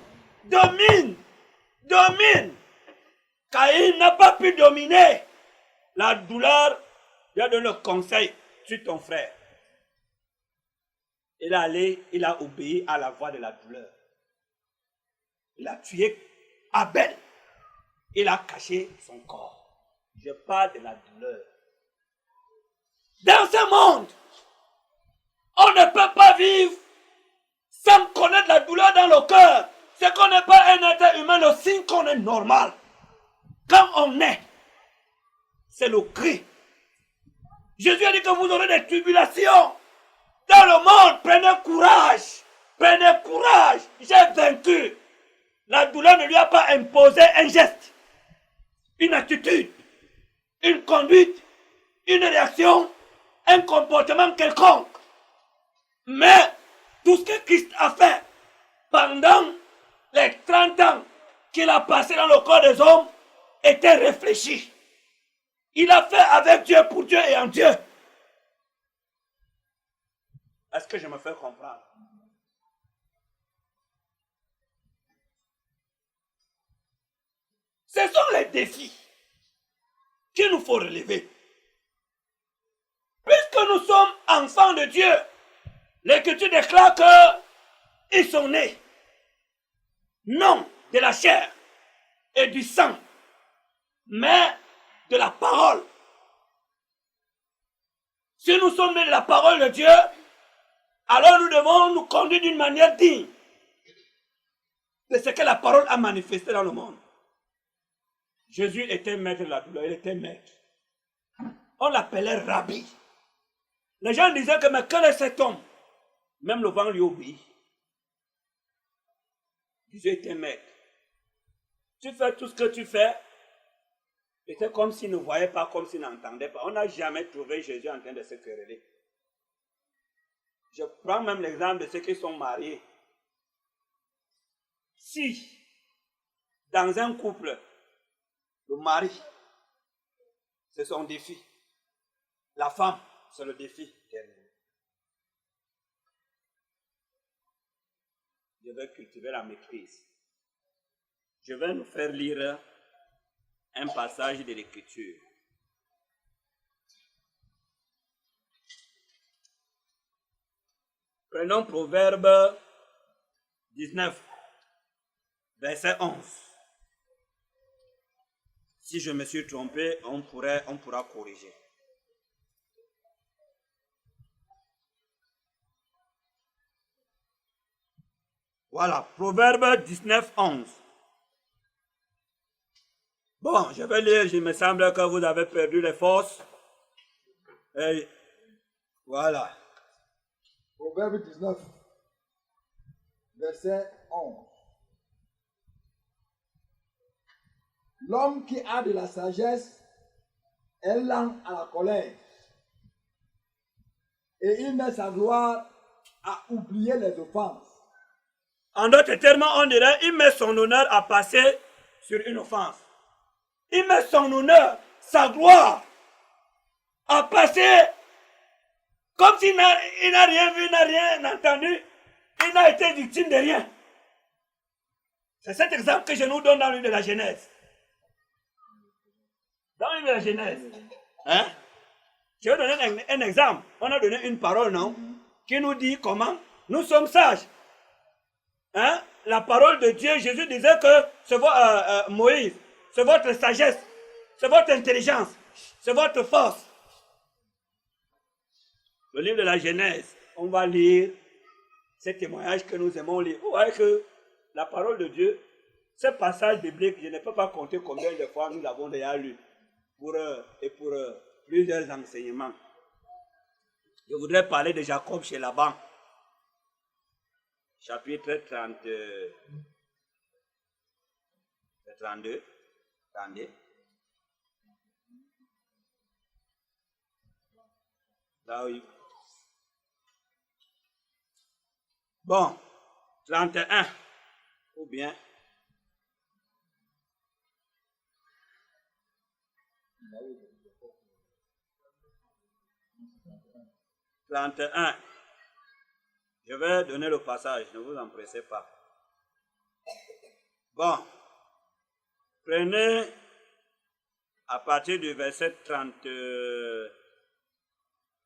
Caïn n'a pas pu dominer. La douleur, il a donné le conseil sur ton frère. Il a obéi à la voix de la douleur. Il a tué Abel. Il a caché son corps. Je parle de la douleur. Dans ce monde, on ne peut pas vivre sans connaître la douleur dans le cœur. C'est qu'on n'est pas un être humain, le signe qu'on est normal. Quand on est, c'est le cri. Jésus a dit que vous aurez des tribulations. Dans le monde, prenez courage, j'ai vaincu. La douleur ne lui a pas imposé un geste, une attitude, une conduite, une réaction, un comportement quelconque. Mais tout ce que Christ a fait pendant les 30 ans qu'il a passé dans le corps des hommes était réfléchi. Il a fait avec Dieu, pour Dieu et en Dieu. Est-ce que je me fais comprendre? Ce sont les défis qu'il nous faut relever. Puisque nous sommes enfants de Dieu, l'Écriture déclare qu'ils sont nés, non de la chair et du sang, mais de la parole. Si nous sommes nés de la parole de Dieu, alors nous devons nous conduire d'une manière digne de ce que la parole a manifesté dans le monde. Jésus était maître de la douleur, il était maître. On l'appelait Rabbi. Les gens disaient que mais quel est cet homme? Même le vent lui obéit. Jésus était maître. Tu fais tout ce que tu fais, et c'est comme s'il ne voyait pas, comme s'il n'entendait pas. On n'a jamais trouvé Jésus en train de se quereller. Je prends même l'exemple de ceux qui sont mariés. Si, dans un couple, le mari, c'est son défi. La femme, c'est le défi. Je vais cultiver la maîtrise. Je vais nous faire lire un passage de l'Écriture. Prenons Proverbe 19, verset 11. Si je me suis trompé, on pourra corriger. Voilà, Proverbe 19, 11. Bon, je vais lire, il me semble que vous avez perdu les forces. Et voilà. Proverbe 19, verset 11. L'homme qui a de la sagesse est lent à la colère, Et il met sa gloire à oublier les offenses. En d'autres termes, on dirait, il met son honneur à passer sur une offense. Il met son honneur, sa gloire, à passer comme s'il n'a rien vu, n'a rien entendu. Il n'a été victime de rien. C'est cet exemple que je nous donne dans le livre de la Genèse. Dans le livre de la Genèse. Hein? Je vais donner un exemple. On a donné une parole, non? Qui nous dit comment nous sommes sages. Hein? La parole de Dieu, Jésus disait que c'est Moïse, c'est votre sagesse, c'est votre intelligence, c'est votre force. Le livre de la Genèse, on va lire ces témoignages que nous aimons lire. Vous voyez que la parole de Dieu, ce passage biblique, je ne peux pas compter combien de fois nous l'avons déjà lu pour plusieurs enseignements. Je voudrais parler de Jacob chez Laban. Chapitre 32. Attendez. Là oui. Bon, 31. Ou bien. « 31. Je vais donner le passage, ne vous empressez pas. Bon, prenez à partir du verset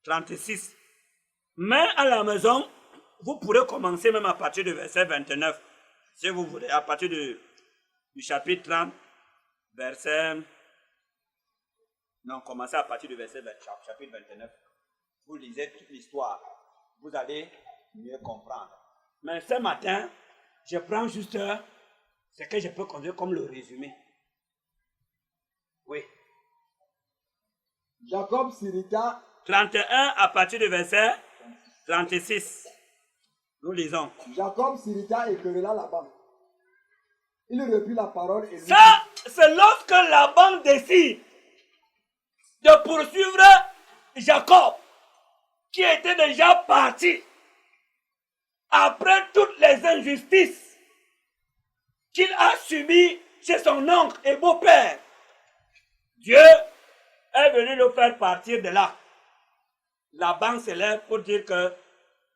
36. Mais à la maison, vous pourrez commencer même à partir du verset 29, si vous voulez, à partir du chapitre 30, verset... Non, commencez à partir du verset chapitre 29. Vous lisez toute l'histoire, vous allez mieux comprendre. Mais ce matin, je prends juste ce que je peux considérer comme le résumé. Oui. Jacob s'irrita. 31 à partir du verset 36. Nous lisons. Jacob s'irrita et querella Laban. Il reprit la parole et lui Ça, c'est lorsque Laban décide de poursuivre Jacob, qui était déjà parti après toutes les injustices qu'il a subies chez son oncle et beau-père. Dieu est venu le faire partir de là. Laban se lève pour dire que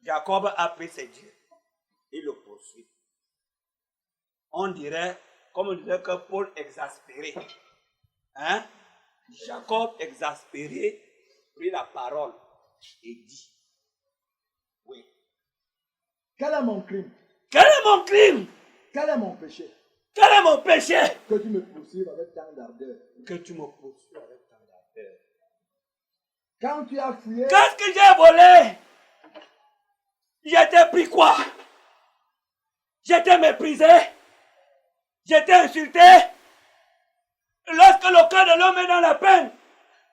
Jacob a pris ses dieux. Il le poursuit. On dirait, comme on dirait que Paul exaspéré. Hein? Jacob exaspéré prit la parole et dit, oui. Quel est mon crime? Quel est mon crime? Quel est mon péché? Quel est mon péché? Que tu me poursuives avec tant d'ardeur. Que tu me poursuives avec tant d'ardeur. Quand tu as fouillé... Qu'est-ce que j'ai volé? J'étais pris quoi? J'étais méprisé? J'étais insulté? Lorsque le cœur de l'homme est dans la peine,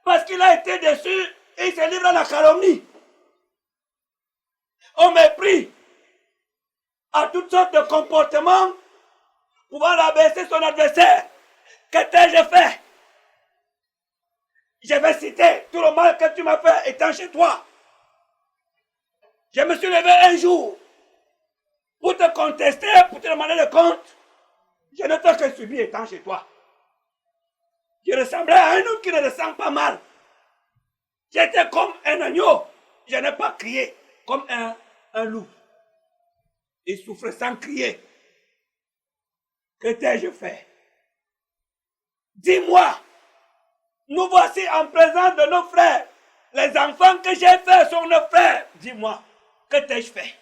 parce qu'il a été déçu, il se livre à la calomnie, au mépris, à toutes sortes de comportements pouvant abaisser son adversaire. Que t'ai-je fait? Je vais citer tout le mal que tu m'as fait étant chez toi. Je me suis levé un jour pour te contester, pour te demander de compte. Je ne t'ai que subi étant chez toi. Je ressemblais à un homme qui ne ressemble pas mal. J'étais comme un agneau. Je n'ai pas crié comme un loup. Il souffre sans crier. Que t'ai-je fait? Dis-moi. Nous voici en présence de nos frères. Les enfants que j'ai faits sont nos frères. Dis-moi, que t'ai-je fait?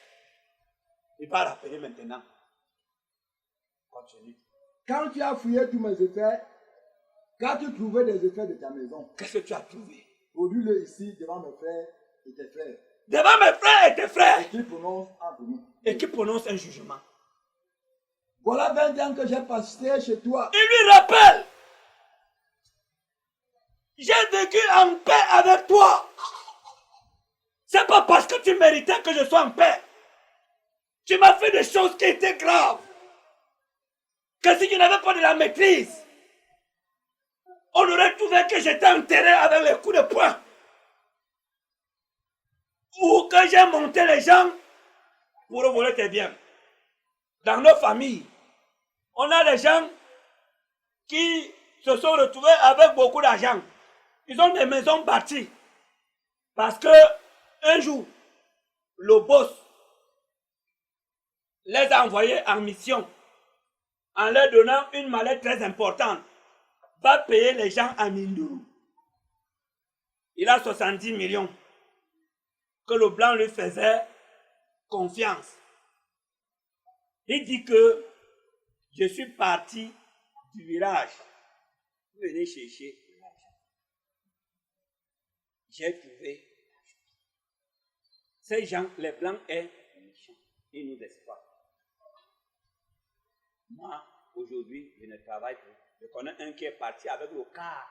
Il va rappeler maintenant. Continue. Quand tu as fouillé tous mes effets, qu'as-tu trouvé des effets de ta maison? Qu'est-ce que tu as trouvé? Produis-le ici devant mes frères et tes frères. Devant mes frères et tes frères. Et qui prononce entre nous. Et qui prononce un jugement. Voilà 20 ans que j'ai passé chez toi. Il lui rappelle. J'ai vécu en paix avec toi. C'est pas parce que tu méritais que je sois en paix. Tu m'as fait des choses qui étaient graves. Que si tu n'avais pas de la maîtrise, on aurait trouvé que j'étais enterré avec les coups de poing. ou que j'ai monté les gens pour voler tes biens. Dans nos familles, on a des gens qui se sont retrouvés avec beaucoup d'argent. Ils ont des maisons bâties. Parce que un jour, le boss les a envoyés en mission en leur donnant une mallette très importante. Va payer les gens à Mindourou. Il a 70 millions que le blanc lui faisait confiance. Il dit que je suis parti du village. Venez chercher l'argent. J'ai trouvé. Ces gens, les blancs, est méchant. Ils nous exploitent. Moi, aujourd'hui, je ne travaille plus. Je connais un qui est parti avec le car.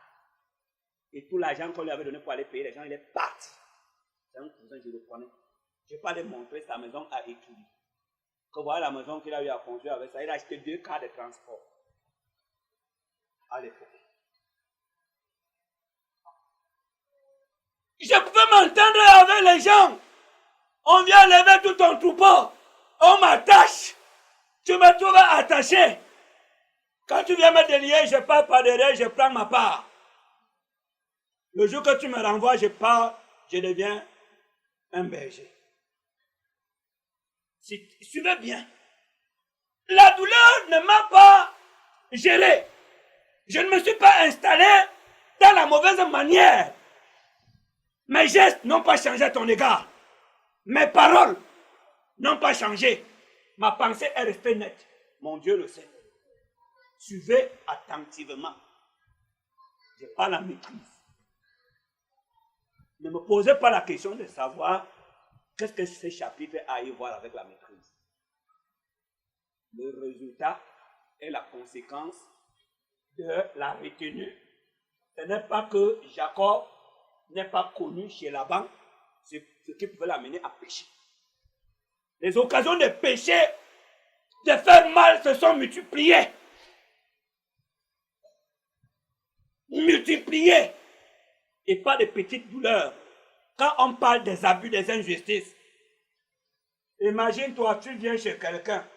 Et tout l'argent qu'on lui avait donné pour aller payer les gens, il est parti. C'est un cousin, je le connais. Je vais pas lui montrer sa maison à étudier. Que voilà la maison qu'il a eu à construire avec ça. Il a acheté 2 cars de transport. À l'époque. Je pouvais m'entendre avec les gens. On vient lever tout ton troupeau. On m'attache. Tu me trouves attaché. Quand tu viens me délier, je pars par derrière, je prends ma part. Le jour que tu me renvoies, je pars, je deviens un berger. Suivez bien. La douleur ne m'a pas géré. Je ne me suis pas installé dans la mauvaise manière. Mes gestes n'ont pas changé à ton égard. Mes paroles n'ont pas changé. Ma pensée est restée nette. Mon Dieu le sait. Suivez attentivement. Je n'ai pas la maîtrise. Ne me posez pas la question de savoir qu'est-ce que ce chapitre a à y voir avec la maîtrise. Le résultat est la conséquence de la retenue. Ce n'est pas que Jacob n'est pas connu chez Laban, c'est ce qui pouvait l'amener à pécher. Les occasions de pécher, de faire mal, se sont multipliées. Multipliées. Et pas de petites douleurs. Quand on parle des abus, des injustices, imagine-toi, tu viens chez quelqu'un,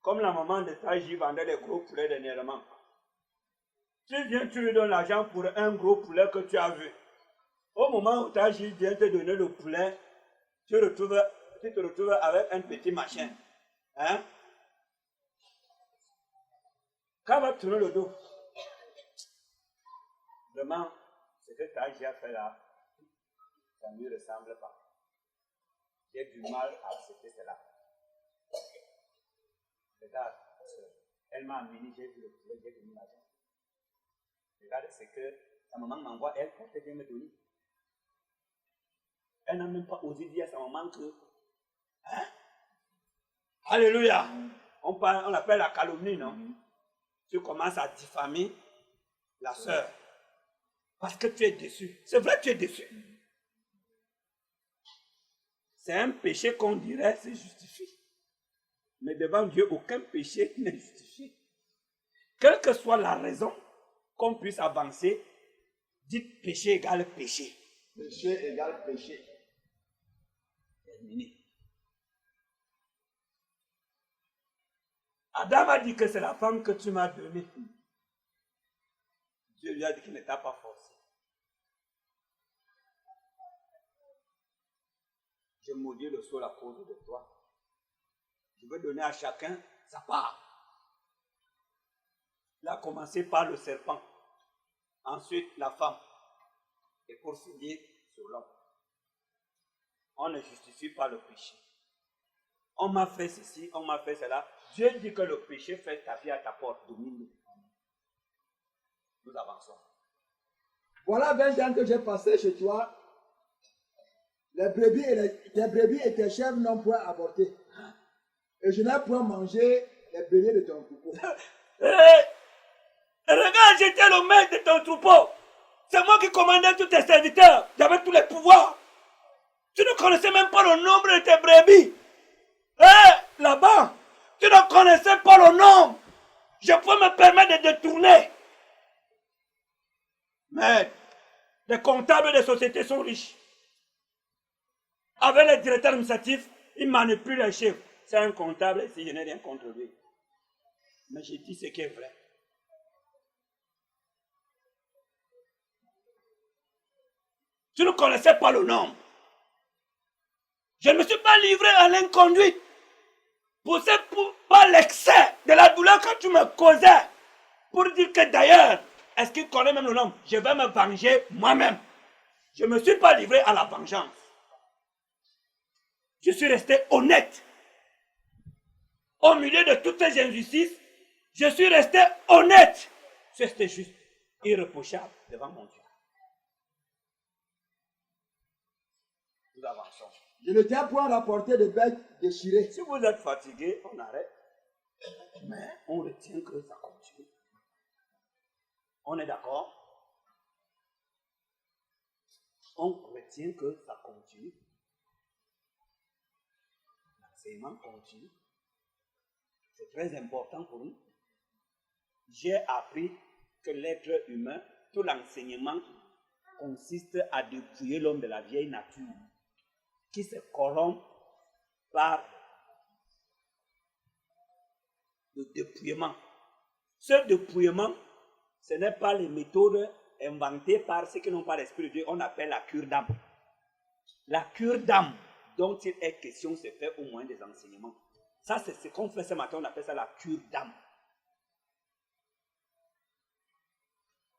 comme la maman de Taji vendait des gros poulets dernièrement. Tu viens, tu lui donnes l'argent pour un gros poulet que tu as vu. Au moment où Taji vient te donner le poulet, tu te retrouves avec un petit machin. Hein? Quand va tourner le dos, vraiment, ce que Taji a fait là, ça ne lui ressemble pas. J'ai du mal à accepter cela. Regarde, elle m'a amené, j'ai vu le poulet, j'ai donné l'argent. Regarde ce que sa maman m'envoie, elle comptait bien me donner. Elle n'a même pas osé dire à sa maman que... Hein? Alléluia! On appelle la calomnie, non? Tu commences à diffamer la sœur. Parce que tu es déçu. C'est vrai que tu es déçu. C'est un péché qu'on dirait se justifie. Mais devant Dieu, aucun péché n'est justifié. Quelle que soit la raison qu'on puisse avancer, dites péché égale péché. Péché égale péché. Terminé. Adam a dit que c'est la femme que tu m'as donnée. Dieu lui a dit qu'il ne t'a pas forcé. Je maudis le sol à cause de toi. Je veux donner à chacun sa part. Il a commencé par le serpent, ensuite la femme, et pour finir sur l'homme. On ne justifie pas le péché. On m'a fait ceci, on m'a fait cela. Dieu dit que le péché fait taper à ta porte, domine. Nous avançons. Voilà 20 ans que j'ai passé chez toi. Les brebis et tes chèvres n'ont point avorté. Et je n'ai point mangé les beignets de ton troupeau. Regarde, j'étais le maître de ton troupeau. C'est moi qui commandais tous tes serviteurs. J'avais tous les pouvoirs. Tu ne connaissais même pas le nombre de tes brebis. Là-bas, tu ne connaissais pas le nombre. Je peux me permettre de détourner. Mais les comptables des sociétés sont riches. Avec les directeurs administratifs, il manipule les chefs. C'est un comptable si je n'ai rien contre lui. Mais je dis ce qui est vrai. Je ne connaissais pas le nombre. Je ne me suis pas livré à l'inconduite. Poussé par l'excès de la douleur que tu me causais. Pour dire que d'ailleurs, est-ce qu'il connaît même le nombre? Je vais me venger moi-même. Je ne me suis pas livré à la vengeance. Je suis resté honnête. Au milieu de toutes ces injustices, je suis resté honnête. C'était juste irréprochable devant mon Dieu. Nous avançons. Je ne tiens point à rapporter de bêtes déchirées. Si vous êtes fatigué, on arrête. Mais on retient que ça continue. On est d'accord? On retient que ça continue. L'enseignement continue. C'est très important pour nous. J'ai appris que l'être humain, tout l'enseignement consiste à dépouiller l'homme de la vieille nature qui se corrompt par le dépouillement. Ce dépouillement, ce n'est pas les méthodes inventées par ceux qui n'ont pas l'Esprit de Dieu, on appelle la cure d'âme. La cure d'âme dont il est question se fait au moyen des enseignements. Ça, c'est ce qu'on fait ce matin, on appelle ça la cure d'âme.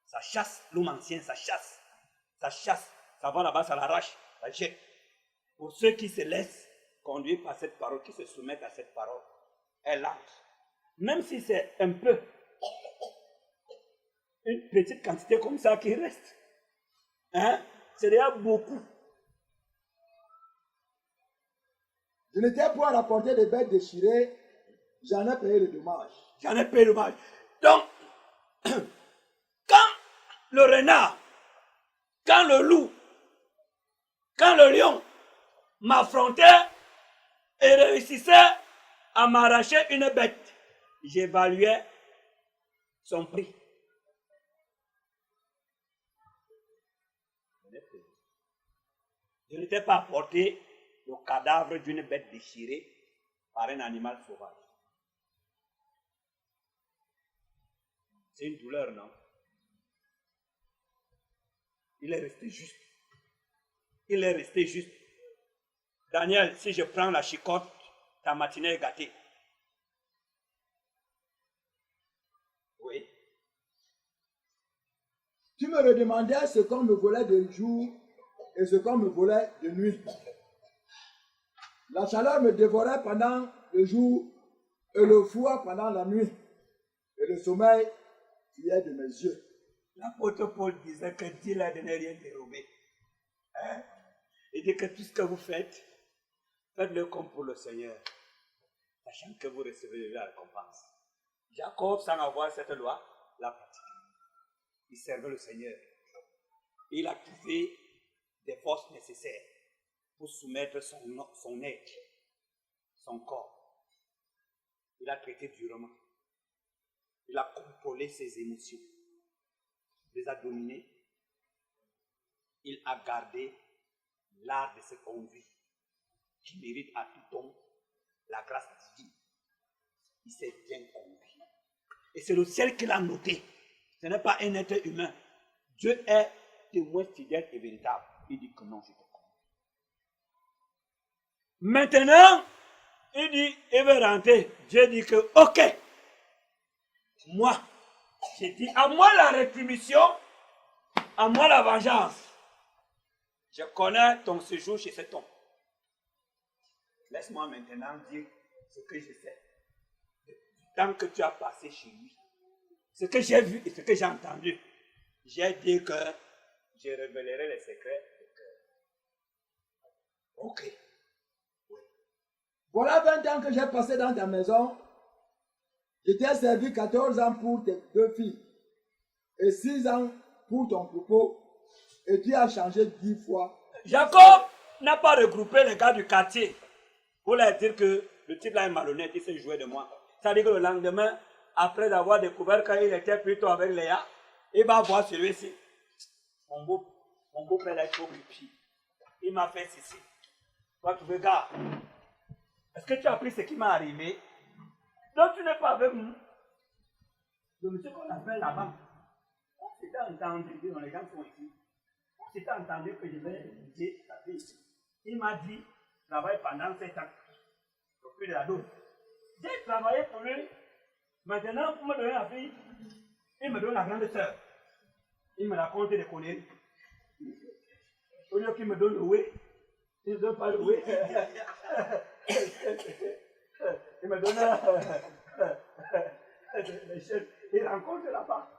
Ça chasse l'homme ancien, ça chasse, ça va là-bas, ça l'arrache, ça jette. Pour ceux qui se laissent conduire par cette parole, qui se soumettent à cette parole, elle lance. Même si c'est un peu, une petite quantité comme ça qui reste, hein, c'est déjà beaucoup. Je ne tiens point à rapporter de bêtes déchirées, j'en ai payé le dommage. J'en ai payé le dommage. Donc, quand le renard, quand le loup, quand le lion m'affrontait et réussissait à m'arracher une bête, j'évaluais son prix. Je n'étais pas apporté le cadavre d'une bête déchirée par un animal sauvage. C'est une douleur, non? Il est resté juste. Il est resté juste. Daniel, si je prends la chicotte, ta matinée est gâtée. Oui. Tu me redemandais ce qu'on me volait de jour et ce qu'on me volait de nuit. La chaleur me dévorait pendant le jour et le froid pendant la nuit. Et le sommeil fuyait de mes yeux. L'apôtre Paul disait que Dieu là de ne rien dérober. Hein? Il dit que tout ce que vous faites, faites-le comme pour le Seigneur, sachant que vous recevez la récompense. Jacob, sans avoir cette loi, l'a pratiquée. Il servait le Seigneur. Il a trouvé des forces nécessaires pour soumettre son être, son corps. Il a traité durement. Il a contrôlé ses émotions. Il les a dominées. Il a gardé l'art de se conduire, qui mérite à tout homme la grâce divine. Il s'est bien conduit. Et c'est le ciel qui l'a noté. Ce n'est pas un être humain. Dieu est témoin fidèle et véritable. Il dit que non, je te connais. Maintenant, il dit, il veut rentrer. Dieu dit que, ok, moi, j'ai dit, à moi la rétribution, à moi la vengeance. Je connais ton séjour chez cet homme. Laisse-moi maintenant dire ce que je sais. Tant que tu as passé chez lui, ce que j'ai vu et ce que j'ai entendu, j'ai dit que je révélerai les secrets du cœur. Ok. Oui. Voilà 20 ans que j'ai passé dans ta maison. Je t'ai servi 14 ans pour tes 2 filles et 6 ans pour ton troupeau. Et tu as changé 10 fois. Jacob n'a pas regroupé les gars du quartier pour leur dire que le type là est malhonnête, il s'est joué de moi. Ça veut dire que le lendemain, après avoir découvert qu'il était plutôt avec Léa, il va voir celui-ci. Mon beau-père là est trop grupi. Il m'a fait ceci. Va trouver gars. Est-ce que tu as appris ce qui m'est arrivé? Donc tu n'es pas avec nous. Le monsieur qu'on appelle là-bas, on s'était entendu, les gens sont ici. On s'était entendu que je vais étudier sa fille. Il m'a dit, travaille pendant 7 ans. Au plus de la dose. J'ai travaillé pour lui. Maintenant, pour me donner la fille, il me donne la grande sœur. Il me raconte des conneries. Au lieu qu'il me donne le oui, il ne donne pas le oui. Il me donne les chefs. Il rencontre là-bas.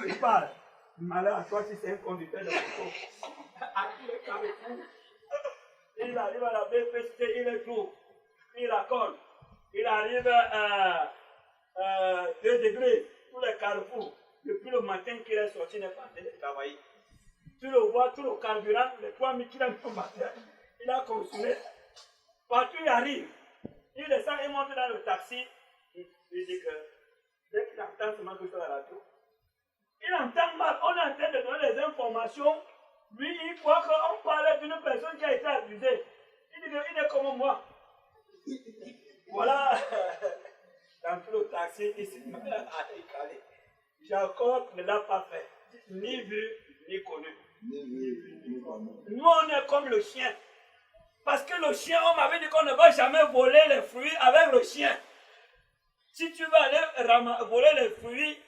Il parle. Malheur à toi si c'est un conducteur de moto. À tous les carrefours. Il arrive à la BPC, il est tout. Il raconte. Il arrive à 2 degrés, tous les carrefours. Depuis le matin qu'il est sorti, il n'est pas en train de travailler. Tu le vois, tout le carburant, les 3000 km matin, il a consommé. Partout il arrive. Il descend, il monte dans le taxi. Il dit que dès qu'il entend seulement que sur la radio, il entend mal. On est en train de donner les informations. Lui, il croit qu'on parlait d'une personne qui a été abusée. Il dit qu'il est comme moi. Voilà. Dans tout le taxi, il s'est mis à écaler. Jacob ne l'a pas fait. Ni vu, ni connu. Nous, on est comme le chien. Parce que le chien, on m'avait dit qu'on ne va jamais voler les fruits avec le chien. Si tu vas aller voler les fruits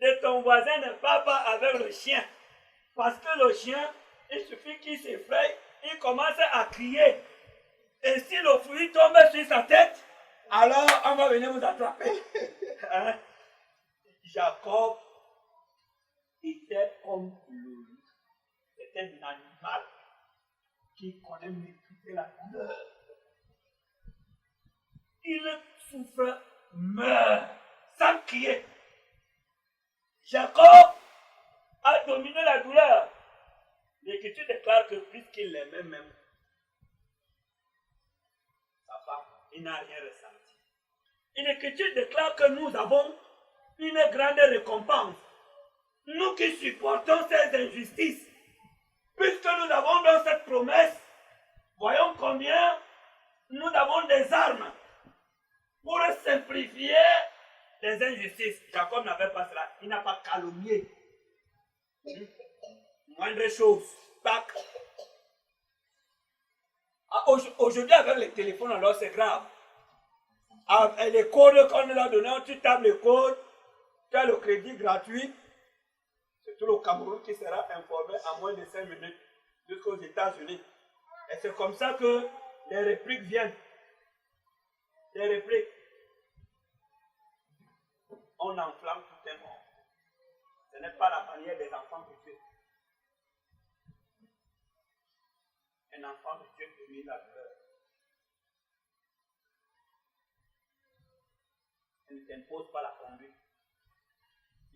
de ton voisin, ne va pas avec le chien. Parce que le chien, il suffit qu'il s'effraie, il commence à crier. Et si le fruit tombe sur sa tête, alors on va venir vous attraper. Hein? Jacob était comme le loup. C'était un animal qui connaît maîtriser la douleur. Il souffre, meurt, sans crier. Jacob a dominé la douleur. L'Écriture déclare que puisqu'il l'aimait même, sa femme, il n'a rien ressenti. Et l'Écriture déclare que nous avons une grande récompense. Nous qui supportons ces injustices, puisque nous avons dans cette promesse, voyons combien nous avons des armes pour simplifier les injustices. Jacob n'avait pas cela. Il n'a pas calomnié. Moindre chose. Tac. Aujourd'hui, avec les téléphones, alors c'est grave. Avec les codes qu'on leur a donnés, tu tapes les codes, tu as le crédit gratuit. C'est tout le Cameroun qui sera informé en moins de 5 minutes jusqu'aux États-Unis. Et c'est comme ça que les répliques viennent. Les répliques. On enflamme tout un monde. Ce n'est pas la manière des enfants de Dieu. Un enfant de Dieu domine la douleur. Il ne t'impose pas la conduite.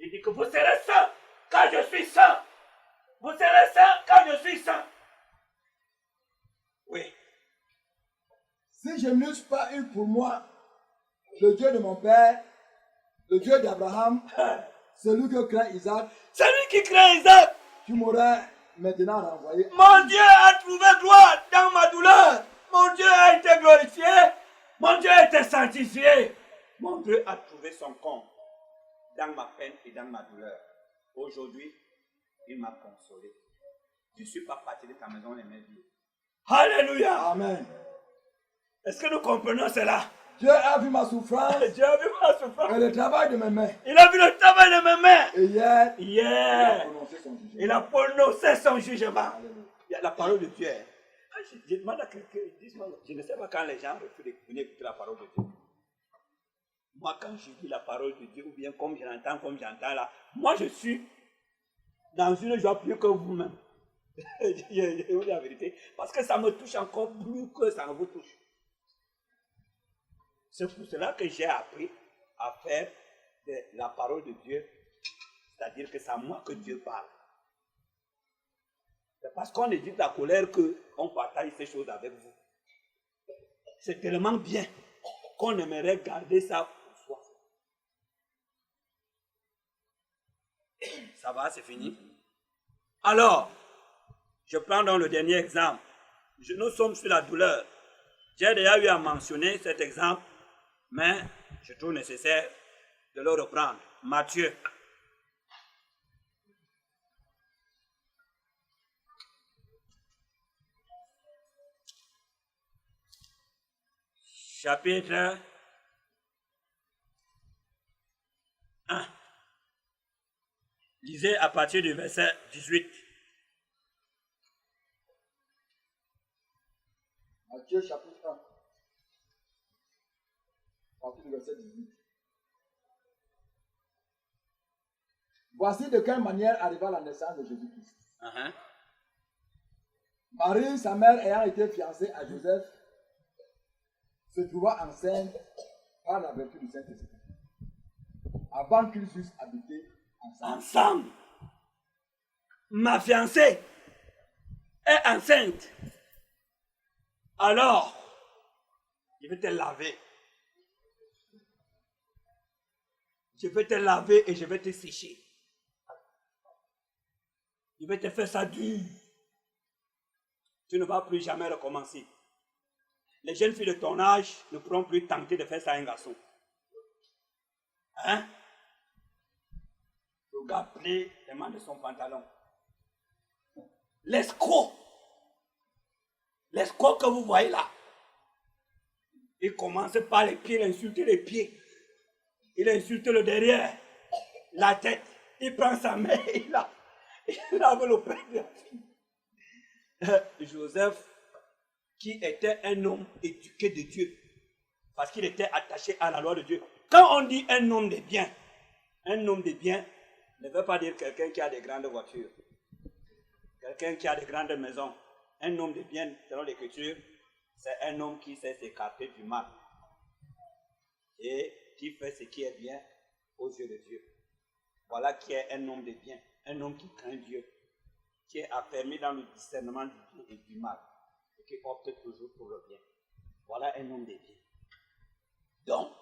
Il dit que vous serez saints quand je suis saint. Vous serez saints quand je suis saint. Oui. Si je n'eusse pas eu pour moi le Dieu de mon père, le Dieu d'Abraham, celui que craint Isaac, Celui qui craint Isaac, tu m'aurais maintenant renvoyé. mon Dieu a trouvé gloire dans ma douleur. Mon Dieu a été glorifié. Mon Dieu a été sanctifié. Mon Dieu a trouvé son compte dans ma peine et dans ma douleur. Aujourd'hui, il m'a consolé. Je ne suis pas parti de ta maison les mains vides. Alléluia. Amen. Est-ce que nous comprenons cela? Dieu a vu ma souffrance Dieu a vu ma souffrance. et le travail de mes mains. Il a vu le travail de mes mains. Et hier, Hier, il a prononcé son jugement. Alléluia. Il y a la parole de Dieu. Je demande à quelqu'un, je ne sais pas quand les gens refusent de venir écouter la parole de Dieu. Moi, quand je lis la parole de Dieu, ou bien comme je l'entends, comme j'entends là, moi je suis dans une joie plus que vous-même. Je vous dis la vérité. Parce que ça me touche encore plus que ça ne vous touche. C'est pour cela que j'ai appris à faire de la parole de Dieu. C'est-à-dire que c'est à moi que Dieu parle. C'est parce qu'on éduque la colère qu'on partage ces choses avec vous. C'est tellement bien qu'on aimerait garder ça pour soi. Ça va, c'est fini. Alors, je prends donc le dernier exemple. nous sommes sur la douleur. J'ai déjà eu à mentionner cet exemple, mais je trouve nécessaire de le reprendre. Matthieu. Chapitre 1. Lisez à partir du verset 18. Matthieu chapitre 1. À partir du verset 18. Voici de quelle manière arriva la naissance de Jésus-Christ. Marie, sa mère, ayant été fiancée à Joseph, se trouva enceinte par la vertu du Saint-Esprit, avant qu'ils eussent habité ensemble. Ma fiancée est enceinte. Alors, je vais te laver. Je vais te laver et je vais te sécher. Je vais te faire ça dur. Tu ne vas plus jamais recommencer. Les jeunes filles de ton âge ne pourront plus tenter de faire ça à un garçon. Hein? Le gars plie les mains de son pantalon. L'escroc que vous voyez là, il commence par les pieds, il insulte les pieds. Il insulte le derrière, la tête. Il prend sa main, il lave le père de la fille. Joseph, qui était un homme éduqué de Dieu, parce qu'il était attaché à la loi de Dieu. Quand on dit un homme de bien ne veut pas dire quelqu'un qui a des grandes voitures, quelqu'un qui a des grandes maisons. Un homme de bien, selon l'Écriture, c'est un homme qui sait s'écarter du mal et qui fait ce qui est bien aux yeux de Dieu. Voilà qui est un homme de bien, un homme qui craint Dieu, qui est affermi dans le discernement du bien et du mal, et qui opte toujours pour le bien. Voilà un homme de bien. Donc,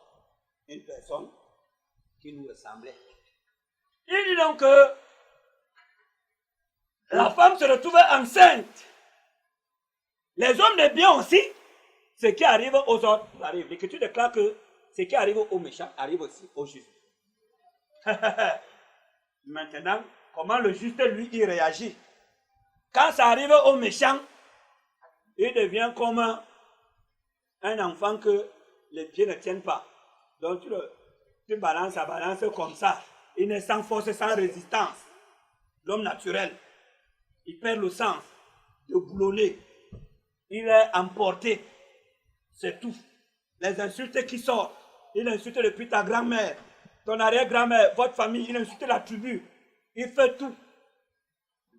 une personne qui nous ressemblait. Il dit donc que la femme se retrouvait enceinte. Les hommes de bien aussi, ce qui arrive aux autres arrive. L'Écriture déclare que ce qui arrive aux méchants arrive aussi aux justes. Maintenant, comment le juste, lui, il réagit? Quand ça arrive aux méchants, il devient comme un enfant que les pieds ne tiennent pas. Donc tu balances à balance comme ça. Il est sans force, sans résistance. L'homme naturel, il perd le sens de boulonner. Il est emporté. C'est tout. Les insultes qui sortent. Il insulte depuis ta grand-mère, ton arrière-grand-mère, votre famille. Il insulte la tribu. Il fait tout.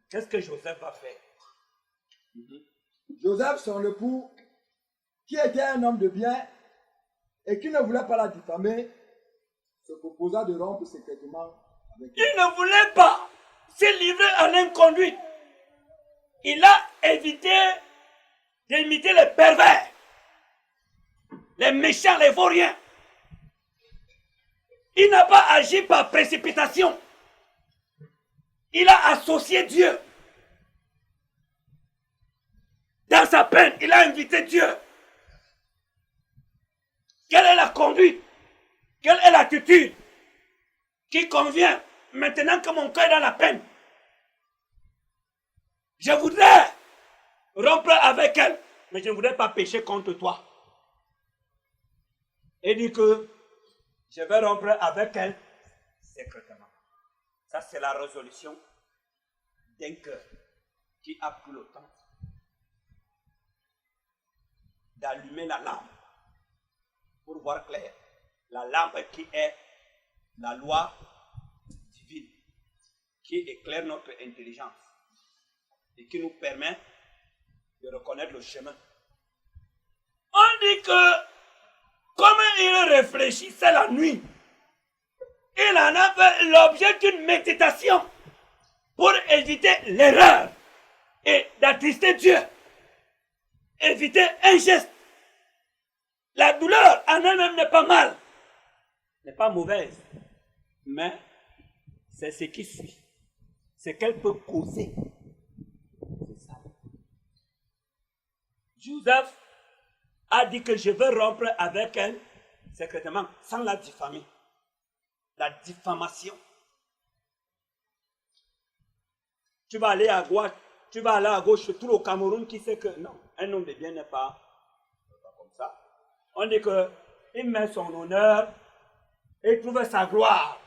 Qu'est-ce que Joseph va faire? Joseph, son époux, qui était un homme de bien et qui ne voulait pas la diffamer, se proposa de rompre secrètement avec elle. Il ne voulait pas se livrer à l'inconduite. Il a évité d'imiter les pervers, les méchants, les vauriens. Il n'a pas agi par précipitation. Il a associé Dieu. Dans sa peine, il a invité Dieu. Quelle est la conduite? Quelle est l'attitude qui convient maintenant que mon cœur est dans la peine? Je voudrais rompre avec elle, mais je ne voudrais pas pécher contre toi. Et dit que je vais rompre avec elle secrètement. Ça, c'est la résolution d'un cœur qui a pris le temps d'allumer la lampe pour voir clair. La lampe qui est la loi divine, qui éclaire notre intelligence et qui nous permet de reconnaître le chemin. On dit que, comme il réfléchissait la nuit, il en a fait l'objet d'une méditation pour éviter l'erreur et d'attrister Dieu. Éviter un geste. La douleur en elle-même n'est pas mal, n'est pas mauvaise, mais c'est ce qui suit, ce qu'elle peut causer. C'est ça. Joseph a dit que je veux rompre avec elle secrètement, sans la diffamer. La diffamation. Tu vas aller à droite, tu vas aller à gauche, tout le Cameroun qui sait que non, un homme de bien n'est pas comme ça. On dit qu'il met son honneur et trouve sa gloire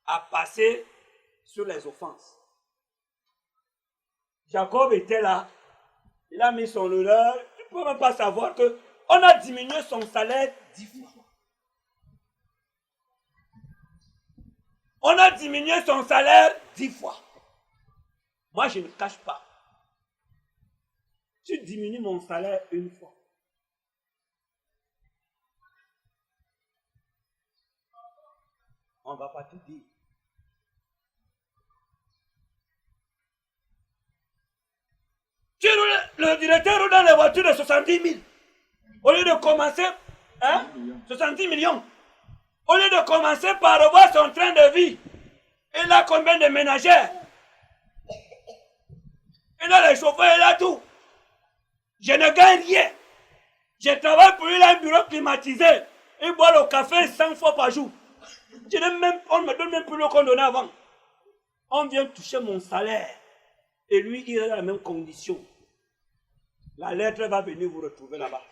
à passer sur les offenses. Jacob était là, il a mis son honneur, tu ne peux même pas savoir qu'on a diminué son salaire 10 fois. On a diminué son salaire 10 fois. Moi, je ne cache pas. Tu diminues mon salaire une fois. On ne va pas tout dire. Le directeur roule dans les voitures de 70 000. Au lieu de commencer, 70 millions. Au lieu de commencer par revoir son train de vie, il a combien de ménagères? Il a les chauffeurs, il a tout. Je ne gagne rien. Je travaille pour lui, il a un bureau climatisé. Il boit le café 100 fois par jour. On ne me donne même plus le qu'on donnait avant. On vient toucher mon salaire. Et lui, il est dans la même condition. La lettre va venir vous retrouver là-bas.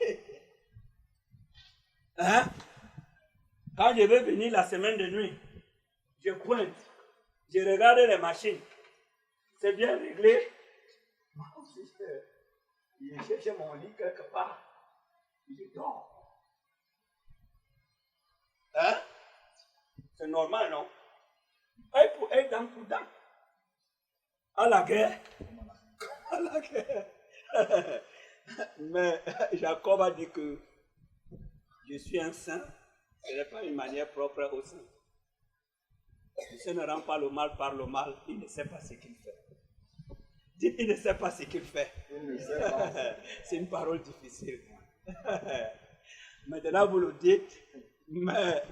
Hein? Quand je vais venir la semaine de nuit, je pointe. Je regarde les machines. C'est bien réglé. Il cherche mon lit quelque part. Je dors. Hein? C'est normal, non? Œil pour œil, dent pour dent. À la guerre. À la guerre. Mais Jacob a dit que je suis un saint. Ce n'est pas une manière propre au saint. Le saint ne rend pas le mal par le mal. Il ne sait pas ce qu'il fait. Dites, il ne sait pas ce qu'il fait. C'est une parole difficile. Maintenant, vous le dites, mais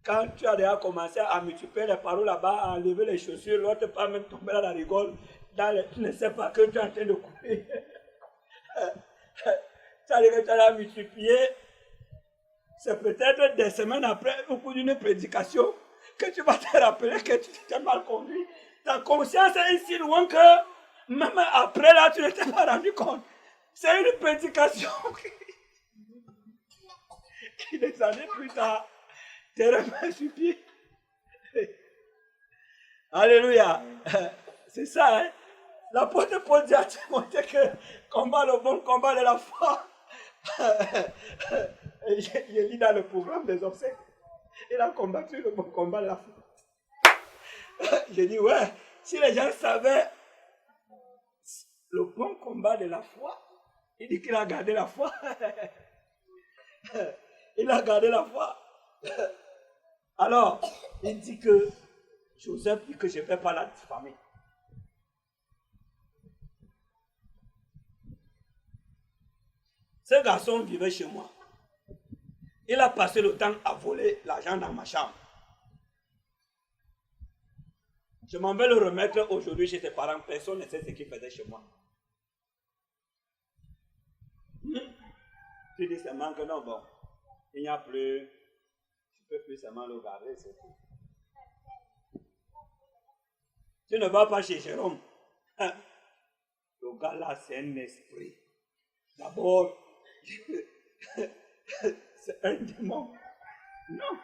quand tu as déjà commencé à multiplier les paroles là-bas, à enlever les chaussures, l'autre pas même tomber dans la rigole, tu ne sais pas que tu es en train de courir. Tu as multiplié. C'est peut-être des semaines après, au cours d'une prédication, que tu vas te rappeler que tu t'es mal conduit. Ta conscience est si loin que même après là, tu ne t'es pas rendu compte. C'est une prédication qui des années plus tard te remet sur pied. Alléluia. C'est ça, hein. L'apôtre Paul dit à Timothée que combat le bon combat de la foi. Je lis dans le programme des obsèques. Il a combattu le bon combat de la foi. J'ai dit, ouais, si les gens savaient le bon combat de la foi, il dit qu'il a gardé la foi. Il a gardé la foi. Alors, il dit que Joseph dit que je ne vais pas la diffamer. Ce garçon vivait chez moi. Il a passé le temps à voler l'argent dans ma chambre. Je m'en vais le remettre aujourd'hui chez ses parents. Personne ne sait ce qu'il faisait chez moi. Tu dis seulement que non, bon, il n'y a plus, je ne peux plus seulement le garder, c'est tout. Tu ne vas pas chez Jérôme. Le gars là, c'est un esprit. D'abord, c'est un démon. Non.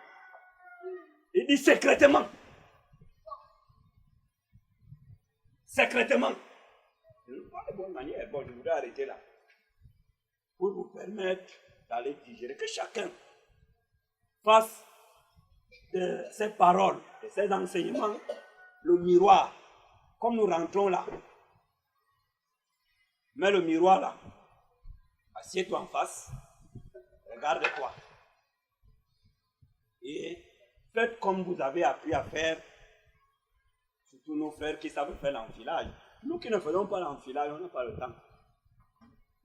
Il dit secrètement. Secrètement. Ce n'est pas de bonne manière. Bon, je voudrais arrêter là. Pour vous permettre d'aller digérer. Que chacun fasse de ces paroles, de ces enseignements, le miroir. Comme nous rentrons là. Mets le miroir là. Assieds-toi en face. Regarde-toi. Et faites comme vous avez appris à faire. Surtout nos frères qui savent faire l'enfilage. Nous qui ne faisons pas l'enfilage, on n'a pas le temps.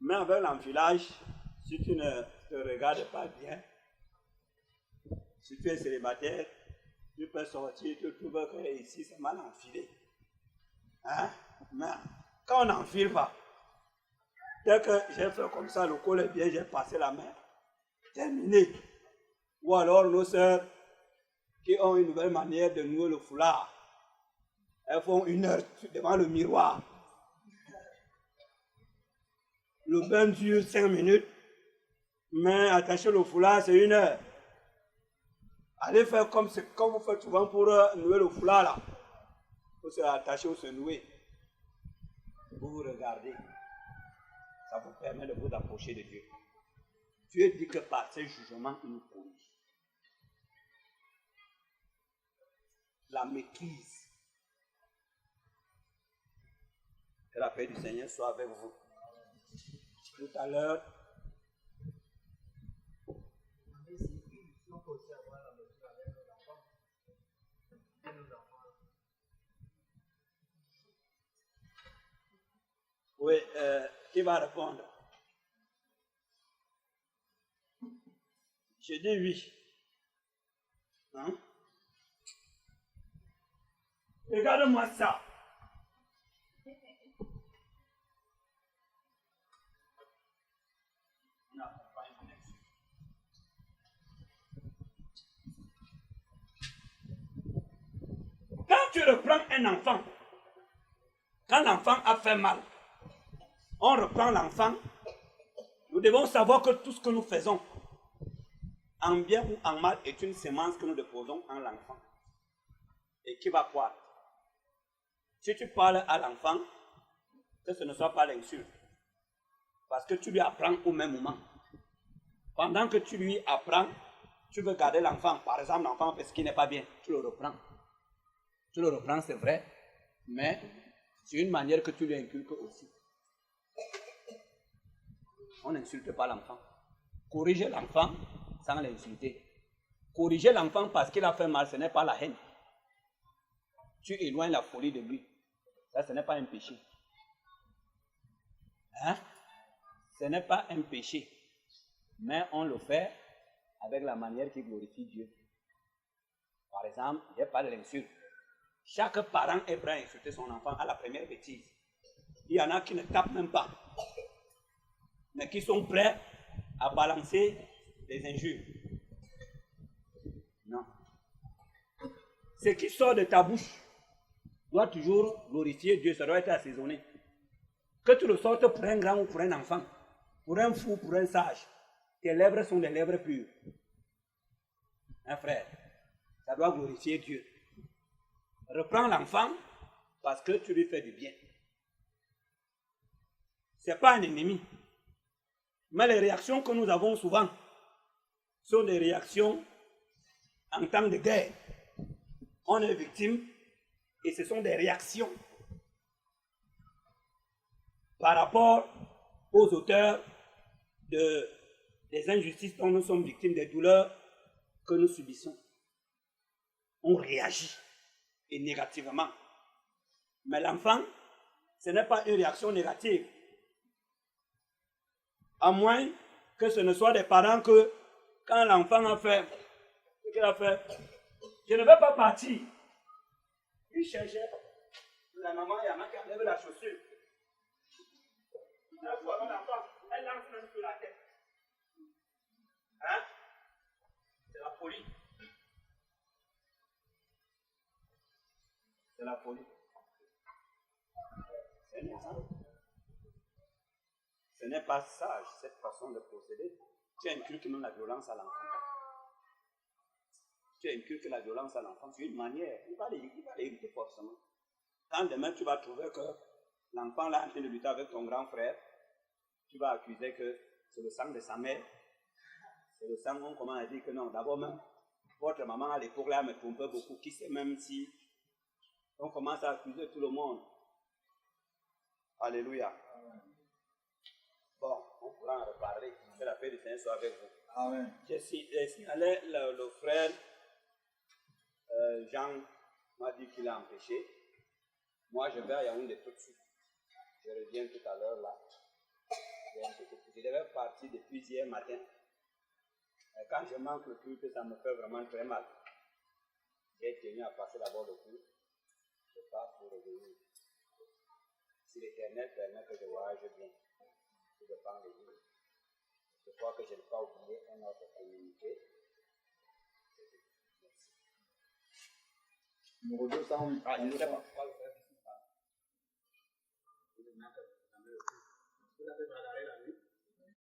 Mais avec l'enfilage, si tu ne te regardes pas bien, si tu es célibataire, tu peux sortir, tu trouves que ici c'est mal enfilé. Hein? Mais quand on n'enfile pas, Dès que j'ai fait comme ça, le col est bien, j'ai passé la main. Terminé. Ou alors nos sœurs qui ont une nouvelle manière de nouer le foulard. Elles font 1 heure devant le miroir. Le bain dure 5 minutes, mais attacher le foulard, c'est 1 heure. Allez faire comme vous faites souvent pour nouer le foulard là. Vous se attacher ou se nouer. Vous vous regardez. Ça vous permet de vous approcher de Dieu. Dieu dit que par ses jugements, il nous corrige. La maîtrise. Que la paix du Seigneur soit avec vous. Tout à l'heure, oui, qui va répondre? Je dis oui. Hein? Regarde-moi ça. Non, pas une connexion. Quand tu reprends un enfant, quand l'enfant a fait mal, on reprend l'enfant. Nous devons savoir que tout ce que nous faisons, en bien ou en mal, est une semence que nous déposons en l'enfant. Et qui va croire? Si tu parles à l'enfant, que ce ne soit pas l'insulte. Parce que tu lui apprends au même moment. Pendant que tu lui apprends, tu veux garder l'enfant. Par exemple, l'enfant fait ce qui n'est pas bien, tu le reprends. Tu le reprends, c'est vrai, mais c'est une manière que tu lui inculques aussi. On n'insulte pas l'enfant. Corriger l'enfant sans l'insulter. Corriger l'enfant parce qu'il a fait mal, ce n'est pas la haine. Tu éloignes la folie de lui. Ça, ce n'est pas un péché. Hein? Ce n'est pas un péché. Mais on le fait avec la manière qui glorifie Dieu. Par exemple, il n'y a pas de l'insulte. Chaque parent est prêt à insulter son enfant à la première bêtise. Il y en a qui ne tapent même pas, mais qui sont prêts à balancer des injures. Non. Ce qui sort de ta bouche doit toujours glorifier Dieu, ça doit être assaisonné. Que tu le sortes pour un grand ou pour un enfant, pour un fou, pour un sage, tes lèvres sont des lèvres pures. Hein, frère, ça doit glorifier Dieu. Reprends l'enfant parce que tu lui fais du bien. Ce n'est pas un ennemi. Mais les réactions que nous avons souvent sont des réactions en temps de guerre. On est victime et ce sont des réactions par rapport aux auteurs des injustices dont nous sommes victimes, des douleurs que nous subissons. On réagit et négativement. Mais l'enfant, ce n'est pas une réaction négative. À moins que ce ne soit des parents que, quand l'enfant a fait ce qu'il a fait, je ne vais pas partir. Il cherchait. La maman, il y en a qui enlèvent la chaussure. Elle lance même sur la tête. Hein? C'est la folie. C'est la folie. C'est un exemple. Ce n'est pas sage, cette façon de procéder. Tu inculques même la violence à l'enfant. Tu inculques la violence à l'enfant. C'est une manière. Il va l'éviter forcément. Quand demain tu vas trouver que l'enfant là est en train de lutter avec ton grand frère, tu vas accuser que c'est le sang de sa mère. C'est le sang, on commence à dire que non. D'abord même, votre maman à l'époque là me trompait beaucoup. Qui sait même si on commence à accuser tout le monde. Alléluia. Bon, on pourra en reparler. Que la paix du Seigneur soit avec vous. Amen. J'ai signalé le frère Jean m'a dit qu'il a empêché. Moi, je vais à Yaoundé tout de suite. Je reviens tout à l'heure là. Je devais partir depuis hier matin. Et quand je manque le culte, ça me fait vraiment très mal. J'ai tenu à passer d'abord le culte. Je pars pour revenir. Si l'Éternel permet que je voyage bien. sur le plan de vie. Je crois que je n'ai pas oublié un autre communiqué. Numéro 208. Ah, je ne sais pas. Vous l'avez bagarré là.